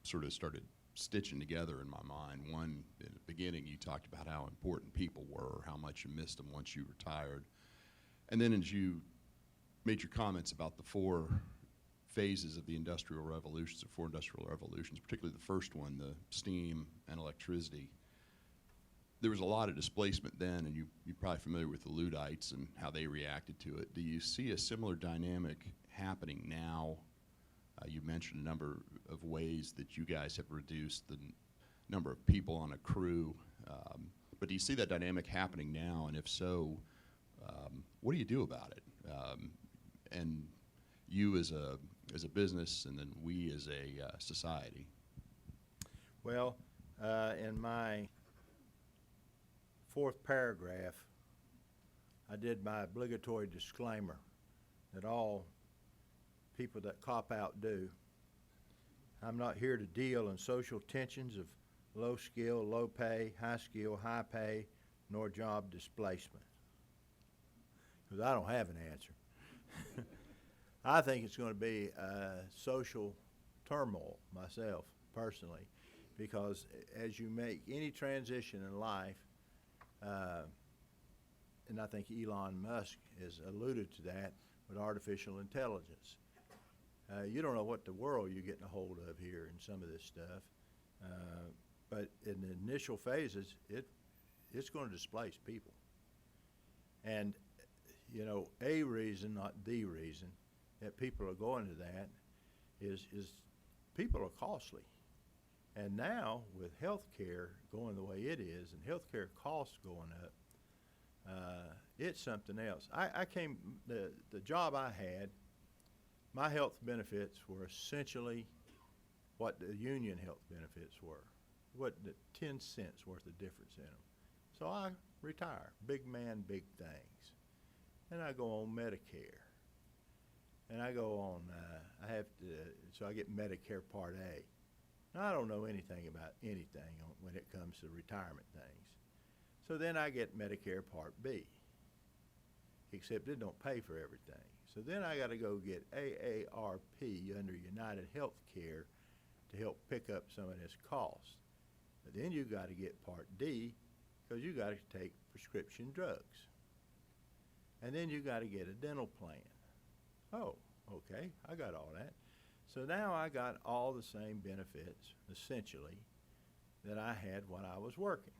Speaker 4: sort of started stitching together in my mind. One, in the beginning, you talked about how important people were, how much you missed them once you retired. And then as you made your comments about the four phases of the industrial revolutions, the four industrial revolutions, particularly the first one, the steam and electricity, there was a lot of displacement then, and you're probably familiar with the Luddites and how they reacted to it. Do you see a similar dynamic happening now? You mentioned a number of ways that you guys have reduced the number of people on a crew, but do you see that dynamic happening now? And if so, what do you do about it? And you as a business, and then we as a society.
Speaker 2: Well, in my fourth paragraph, I did my obligatory disclaimer that all people that cop out do. I'm not here to deal in social tensions of low skill, low pay, high skill, high pay, nor job displacement. Because I don't have an answer. I think it's going to be social turmoil myself, personally, because as you make any transition in life, and I think Elon Musk has alluded to that with artificial intelligence. You don't know what the world you're getting a hold of here in some of this stuff, but in the initial phases, it's going to displace people. And, a reason, not the reason, that people are going to that is people are costly. And now, with health care going the way it is and health care costs going up, it's something else. The job I had, my health benefits were essentially what the union health benefits were. What the 10 cents worth of difference in them. So I retire, big man, big things. And I go on Medicare. And I go on, so I get Medicare Part A. Now, I don't know anything about anything when it comes to retirement things. So then I get Medicare Part B, except it don't pay for everything. So then I got to go get AARP under United Healthcare to help pick up some of this cost. But then you got to get Part D because you got to take prescription drugs. And then you got to get a dental plan. Oh, okay, I got all that. So now I got all the same benefits, essentially, that I had when I was working.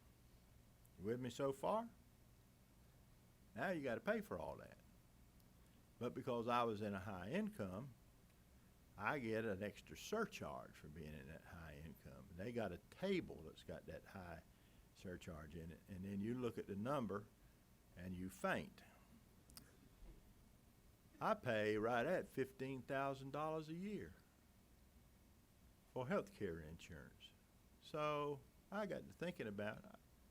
Speaker 2: You with me so far? Now you got to pay for all that. But because I was in a high income, I get an extra surcharge for being in that high income. They got a table that's got that high surcharge in it, and then you look at the number and you faint. I pay right at $15,000 a year for health care insurance. So I got to thinking about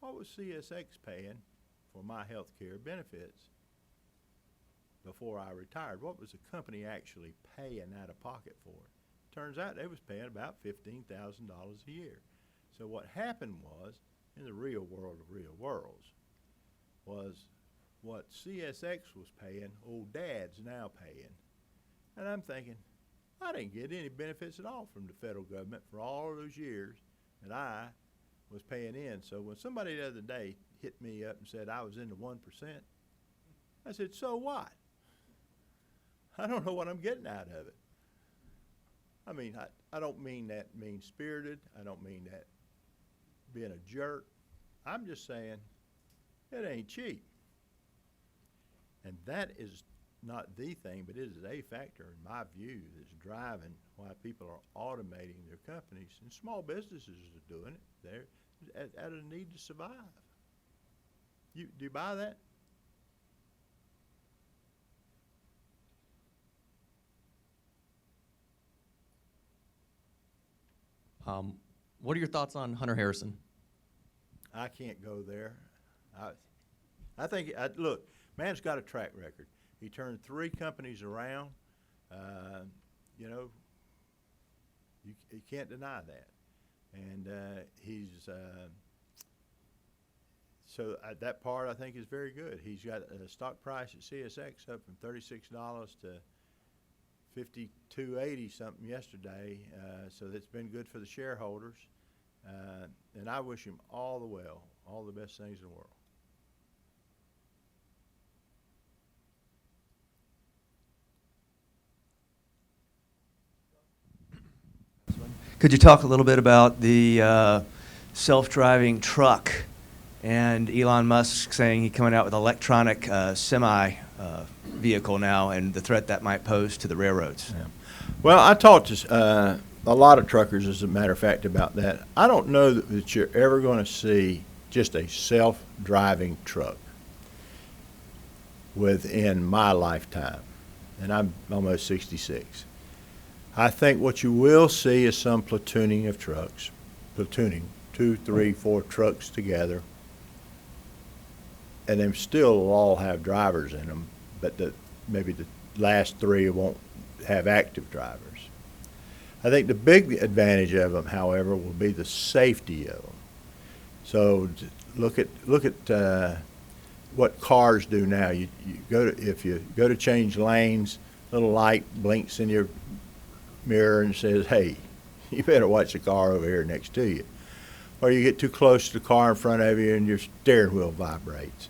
Speaker 2: what was CSX paying for my health care benefits before I retired. What was the company actually paying out of pocket for it? Turns out they was paying about $15,000 a year. So what happened was, in the real world of real worlds, was what CSX was paying, old Dad's now paying. And I'm thinking, I didn't get any benefits at all from the federal government for all those years that I was paying in. So when somebody the other day hit me up and said I was in the 1%, I said, so what? I don't know what I'm getting out of it. I mean, I don't mean that mean-spirited. I don't mean that being a jerk. I'm just saying it ain't cheap. And that is not the thing, but it is a factor, in my view, that's driving why people are automating their companies. And small businesses are doing it. They're at a need to survive. Do you buy that?
Speaker 5: What are your thoughts on Hunter Harrison?
Speaker 2: I can't go there. I think, look, man's got a track record. He turned 3 companies around. You know, you can't deny that. And so that part I think is very good. He's got a stock price at CSX up from $36 to $52.80 something yesterday. So that's been good for the shareholders. And I wish him all the best things in the world.
Speaker 5: Could you talk a little bit about the self-driving truck and Elon Musk saying he's coming out with electronic semi vehicle now and the threat that might pose to the railroads?
Speaker 2: Yeah. Well, I talked to a lot of truckers, as a matter of fact, about that. I don't know that you're ever going to see just a self-driving truck within my lifetime, and I'm almost 66. I think what you will see is some platooning of trucks, platooning, 2, 3, 4 trucks together, and they still will all have drivers in them, but maybe the last 3 won't have active drivers. I think the big advantage of them, however, will be the safety of them. So look at what cars do now. If you go to change lanes, little light blinks in your mirror and says, hey, you better watch the car over here next to you. Or you get too close to the car in front of you and your steering wheel vibrates,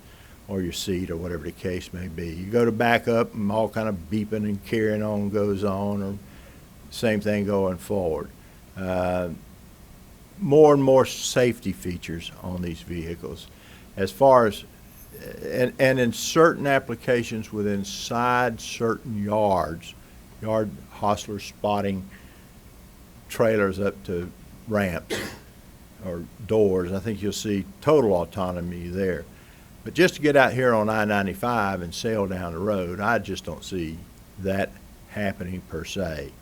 Speaker 2: or your seat, or whatever the case may be. You go to back up and all kind of beeping and carrying on goes on, or same thing going forward. More and more safety features on these vehicles. As far as, and in certain applications within certain yards, yard hostler spotting trailers up to ramps or doors, I think you'll see total autonomy there. But just to get out here on I-95 and sail down the road, I just don't see that happening per se.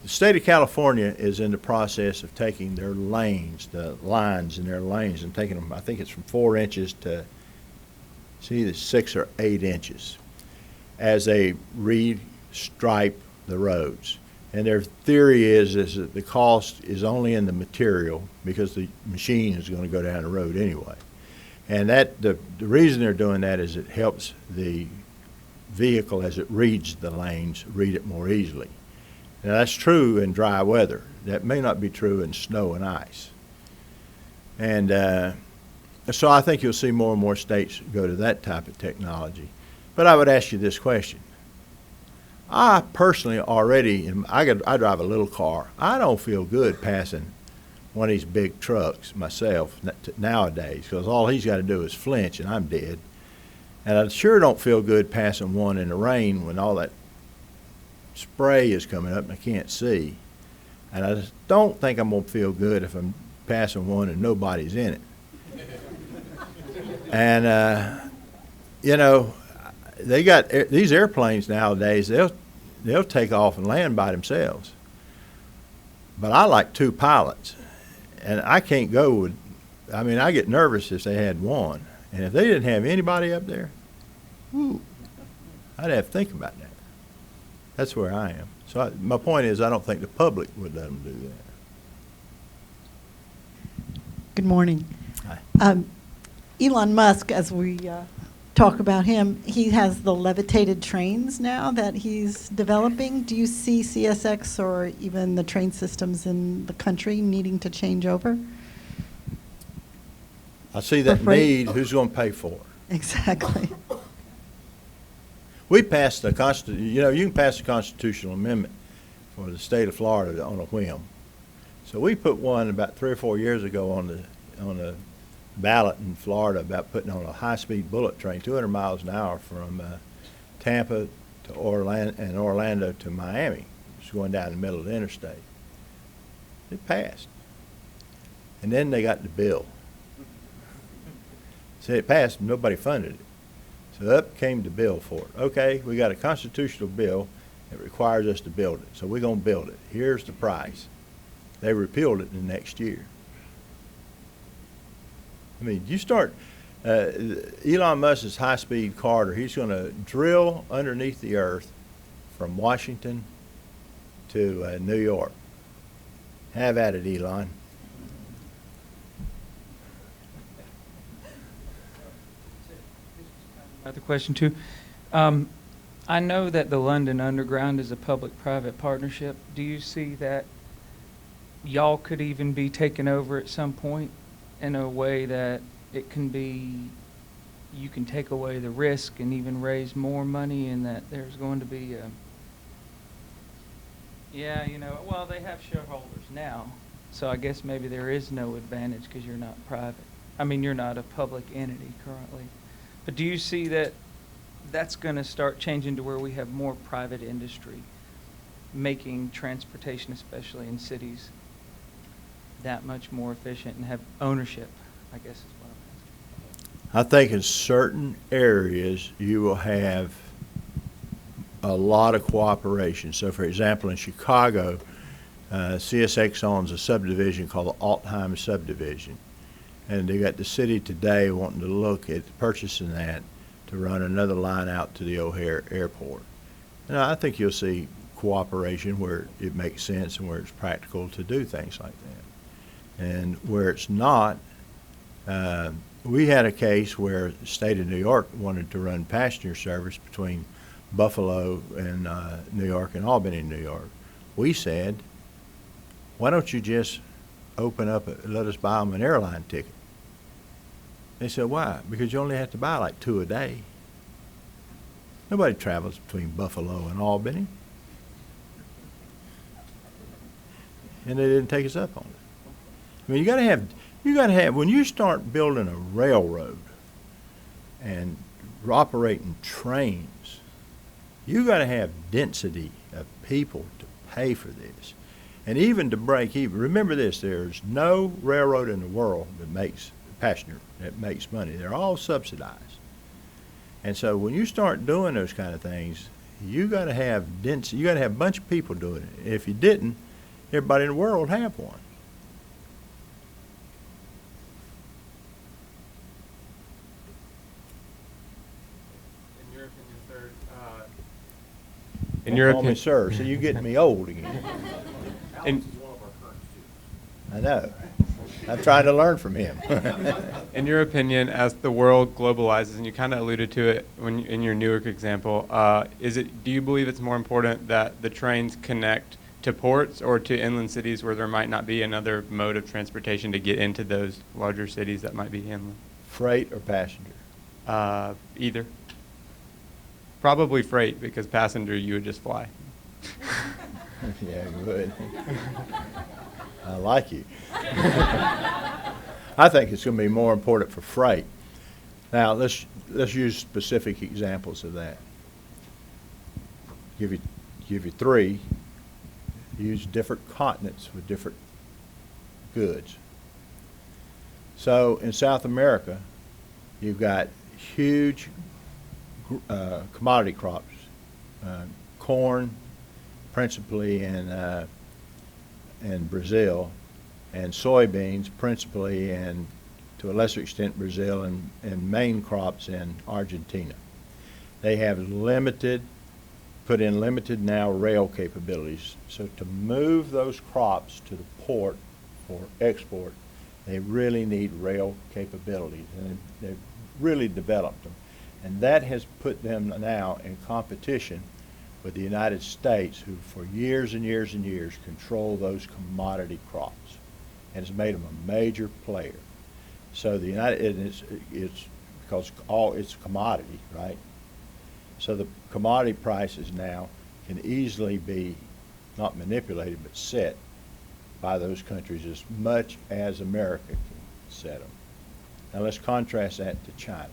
Speaker 2: The state of California is in the process of taking their lanes, the lines in their lanes, and taking them, I think it's from 4 inches to, see, 6 or 8 inches as they restripe the roads. And their theory is that the cost is only in the material because the machine is going to go down the road anyway. And that the reason they're doing that is it helps the vehicle, as it reads the lanes, read it more easily. Now that's true in dry weather. That may not be true in snow and ice. And so I think you'll see more and more states go to that type of technology. But I would ask you this question. I personally already, I drive a little car. I don't feel good passing one of these big trucks myself nowadays, because all he's got to do is flinch and I'm dead. And I sure don't feel good passing one in the rain when all that spray is coming up and I can't see. And I just don't think I'm going to feel good if I'm passing one and nobody's in it. And, you know, they got these airplanes nowadays. They'll take off and land by themselves. But I like two pilots, and I can't go with. I mean, I get nervous if they had one, and if they didn't have anybody up there, whoo, I'd have to think about that. That's where I am. So my point is, I don't think the public would let them do that.
Speaker 6: Good morning.
Speaker 2: Hi.
Speaker 6: Elon Musk, as we talk about him, he has the levitated trains now that he's developing. Do you see CSX or even the train systems in the country needing to change over?
Speaker 2: I see that
Speaker 6: For freight.
Speaker 2: need. Who's going to pay for it?
Speaker 6: Exactly.
Speaker 2: We passed the you can pass a constitutional amendment for the state of Florida on a whim. So we put one about 3 or 4 years ago on the ballot in Florida about putting on a high-speed bullet train, 200 miles an hour from Tampa to Orlando to Miami. It's going down the middle of the interstate. It passed. And then they got the bill. So it passed, and nobody funded it. So up came the bill for it. Okay, we got a constitutional bill that requires us to build it. So we're going to build it. Here's the price. They repealed it the next year. I mean, you start, Elon Musk's high-speed corridor, he's going to drill underneath the earth from Washington to New York. Have at it, Elon.
Speaker 3: Another question too. I know that the London Underground is a public-private partnership. Do you see that y'all could even be taken over at some point in a way that it can be, you can take away the risk and even raise more money, and that there's going to be yeah, well, they have shareholders now, so I guess maybe there is no advantage because you're not private. I mean, you're not a public entity currently. But do you see that that's going to start changing to where we have more private industry making transportation, especially in cities, that much more efficient and have ownership, I guess is what I'm asking.
Speaker 2: I think in certain areas you will have a lot of cooperation. So, for example, in Chicago, CSX owns a subdivision called the Altheim subdivision. And they got the city today wanting to look at purchasing that to run another line out to the O'Hare Airport. And I think you'll see cooperation where it makes sense and where it's practical to do things like that. And where it's not, we had a case where the state of New York wanted to run passenger service between Buffalo and New York and Albany, New York. We said, why don't you just open up, let us buy them an airline ticket? They said, why? Because you only have to buy like 2 a day. Nobody travels between Buffalo and Albany. And they didn't take us up on it. I mean, you gotta have, when you start building a railroad and operating trains, you gotta have density of people to pay for this. And even to break even, remember this, there's no railroad in the world that makes money. They're all subsidized. And so when you start doing those kind of things, you got to have density. You got to have a bunch of people doing it. If you didn't, everybody in the world would have one.
Speaker 7: In your
Speaker 2: Call me
Speaker 7: opinion,
Speaker 2: sir, so you getting me old again.
Speaker 7: in,
Speaker 2: I know. I'm trying to learn from him.
Speaker 7: in your opinion, as the world globalizes, and you kind of alluded to it in your Newark example, do you believe it's more important that the trains connect to ports or to inland cities where there might not be another mode of transportation to get into those larger cities that might be inland?
Speaker 2: Freight or passenger?
Speaker 7: Either. Probably freight, because passenger you would just fly.
Speaker 2: Yeah, good. I like you. I think it's going to be more important for freight. Now, let's use specific examples of that. Give you 3. Use different continents with different goods. So in South America, you've got huge commodity crops, corn, principally in Brazil, and soybeans, principally and to a lesser extent Brazil, and main crops in Argentina. They have put in limited now rail capabilities. So to move those crops to the port for export, they really need rail capabilities, and they've really developed them. And that has put them now in competition with the United States, who for years and years and years control those commodity crops, and has made them a major player. So the it's because it's a commodity, right? So the commodity prices now can easily be not manipulated but set by those countries as much as America can set them. Now let's contrast that to China.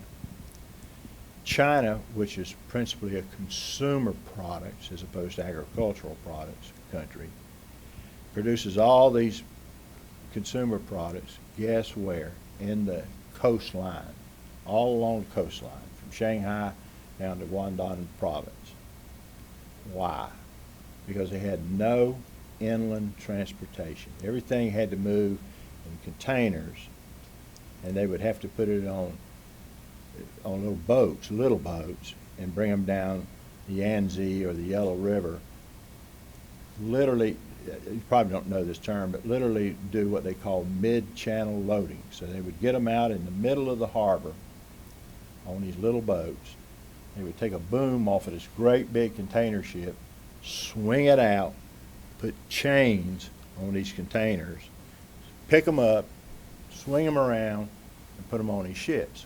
Speaker 2: China, which is principally a consumer products as opposed to agricultural products country, produces all these consumer products, guess where? In the coastline, all along the coastline, from Shanghai down to Guangdong province. Why? Because they had no inland transportation. Everything had to move in containers, and they would have to put it on little boats, and bring them down the Yangtze or the Yellow River. Literally, you probably don't know this term, but literally do what they call mid-channel loading. So they would get them out in the middle of the harbor on these little boats. They would take a boom off of this great big container ship, swing it out, put chains on these containers, pick them up, swing them around, and put them on these ships.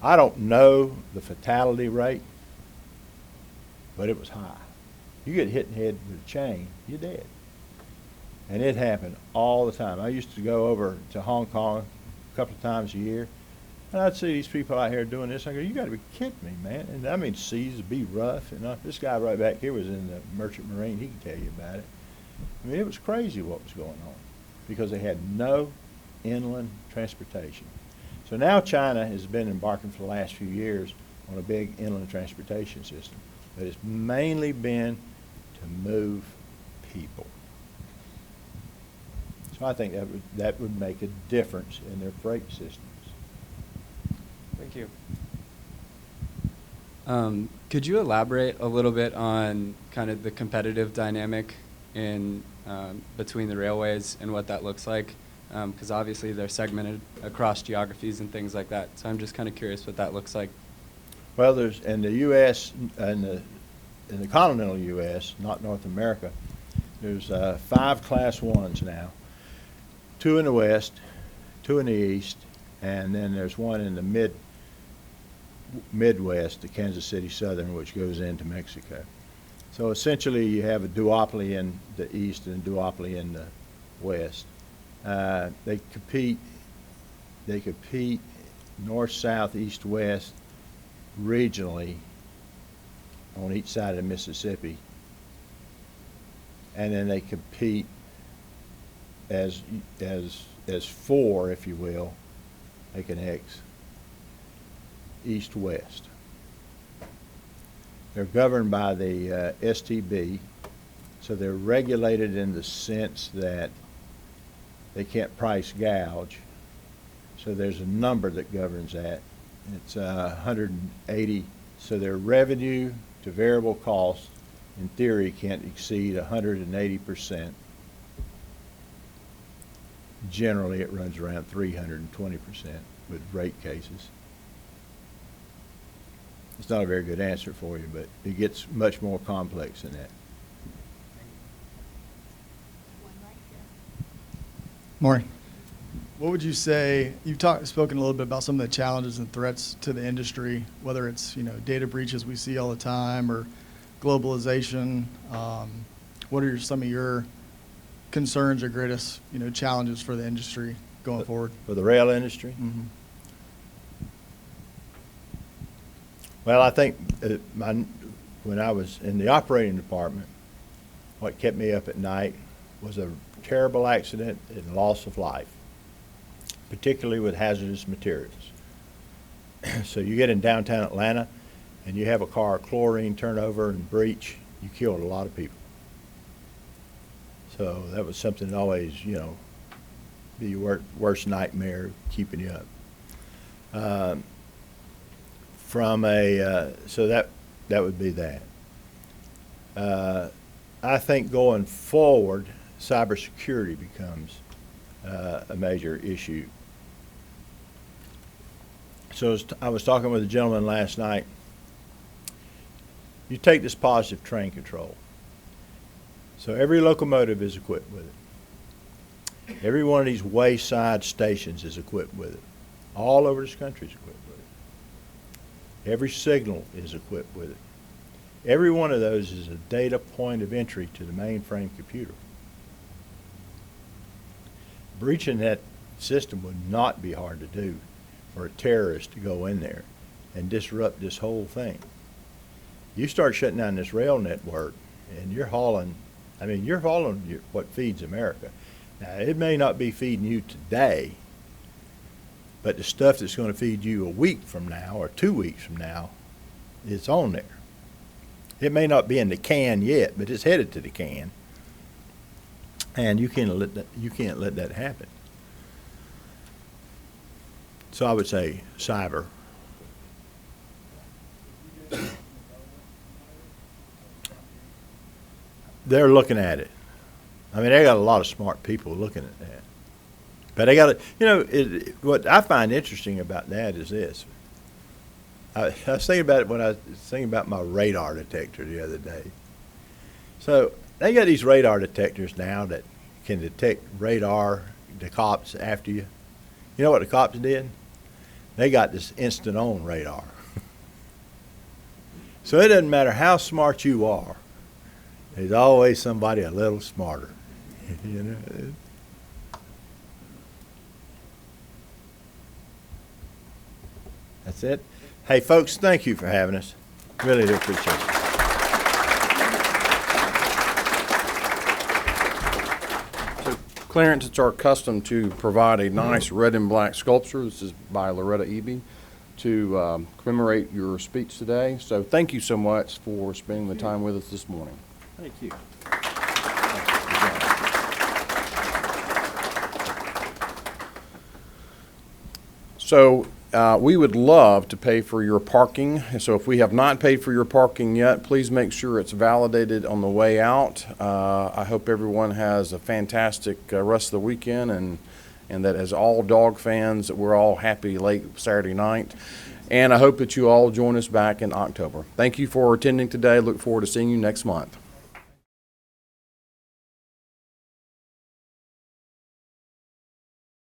Speaker 2: I don't know the fatality rate, but it was high. You get hit in the head with a chain, you're dead. And it happened all the time. I used to go over to Hong Kong a couple of times a year, and I'd see these people out here doing this. I go, you got to be kidding me, man. And I mean, seas would be rough. And this guy right back here was in the Merchant Marine. He can tell you about it. I mean, it was crazy what was going on because they had no inland transportation. So now China has been embarking for the last few years on a big inland transportation system, but it's mainly been to move people. So I think that would make a difference in their freight systems.
Speaker 7: Thank you. Could you elaborate a little bit on kind of the competitive dynamic in between the railways and what that looks like? Because obviously they're segmented across geographies and things like that. So I'm just kind of curious what that looks like.
Speaker 2: Well, there's in the U.S. in the continental U.S., not North America, there's 5 Class 1s now, 2 in the West, 2 in the East, and then there's one in the Midwest, the Kansas City Southern, which goes into Mexico. So essentially you have a duopoly in the East and a duopoly in the West. They compete north, south, east, west, regionally on each side of the Mississippi, and then they compete as 4, if you will, like an X, east-west. They're governed by the STB, so they're regulated in the sense that they can't price gouge. So there's a number that governs that. It's 180. So their revenue to variable cost, in theory, can't exceed 180%. Generally, it runs around 320% with rate cases. It's not a very good answer for you, but it gets much more complex than that.
Speaker 8: Morning. What would you say, you've spoken a little bit about some of the challenges and threats to the industry, whether it's, data breaches we see all the time or globalization. What are some of your concerns or greatest, challenges for the industry going forward?
Speaker 2: For the rail industry?
Speaker 8: Mm-hmm.
Speaker 2: Well, I think when I was in the operating department, what kept me up at night was a terrible accident and loss of life, particularly with hazardous materials. So you get in downtown Atlanta and you have a car chlorine turnover and breach, you killed a lot of people. So that was something that always, you know, be your worst nightmare keeping you up. So that would be that. I think going forward, cybersecurity becomes a major issue. So I was talking with a gentleman last night. You take this positive train control. So every locomotive is equipped with it. Every one of these wayside stations is equipped with it. All over this country is equipped with it. Every signal is equipped with it. Every one of those is a data point of entry to the mainframe computer. Breaching that system would not be hard to do for a terrorist to go in there and disrupt this whole thing. You start shutting down this rail network and you're hauling what feeds America. Now, it may not be feeding you today, but the stuff that's going to feed you a week from now or 2 weeks from now, it's on there. It may not be in the can yet, but it's headed to the can. And you can't let that happen. So I would say cyber. They're looking at it. I mean, they got a lot of smart people looking at that. But they got to, you know, what I find interesting about that is this. I was thinking about it when I was thinking about my radar detector the other day. So they got these radar detectors now that can detect radar, the cops after you. You know what the cops did? They got this instant on radar. So it doesn't matter how smart you are, there's always somebody a little smarter. You know? That's it. Hey, folks, thank you for having us. Really do appreciate it.
Speaker 1: So, Clarence, it's our custom to provide a nice red and black sculpture. This is by Loretta Eby to commemorate your speech today. So thank you so much for spending the time with us this morning.
Speaker 2: Thank you.
Speaker 1: So we would love to pay for your parking. So if we have not paid for your parking yet, please make sure it's validated on the way out. I hope everyone has a fantastic rest of the weekend and that as all dog fans, that we're all happy late Saturday night. And I hope that you all join us back in October. Thank you for attending today. Look forward to seeing you next month.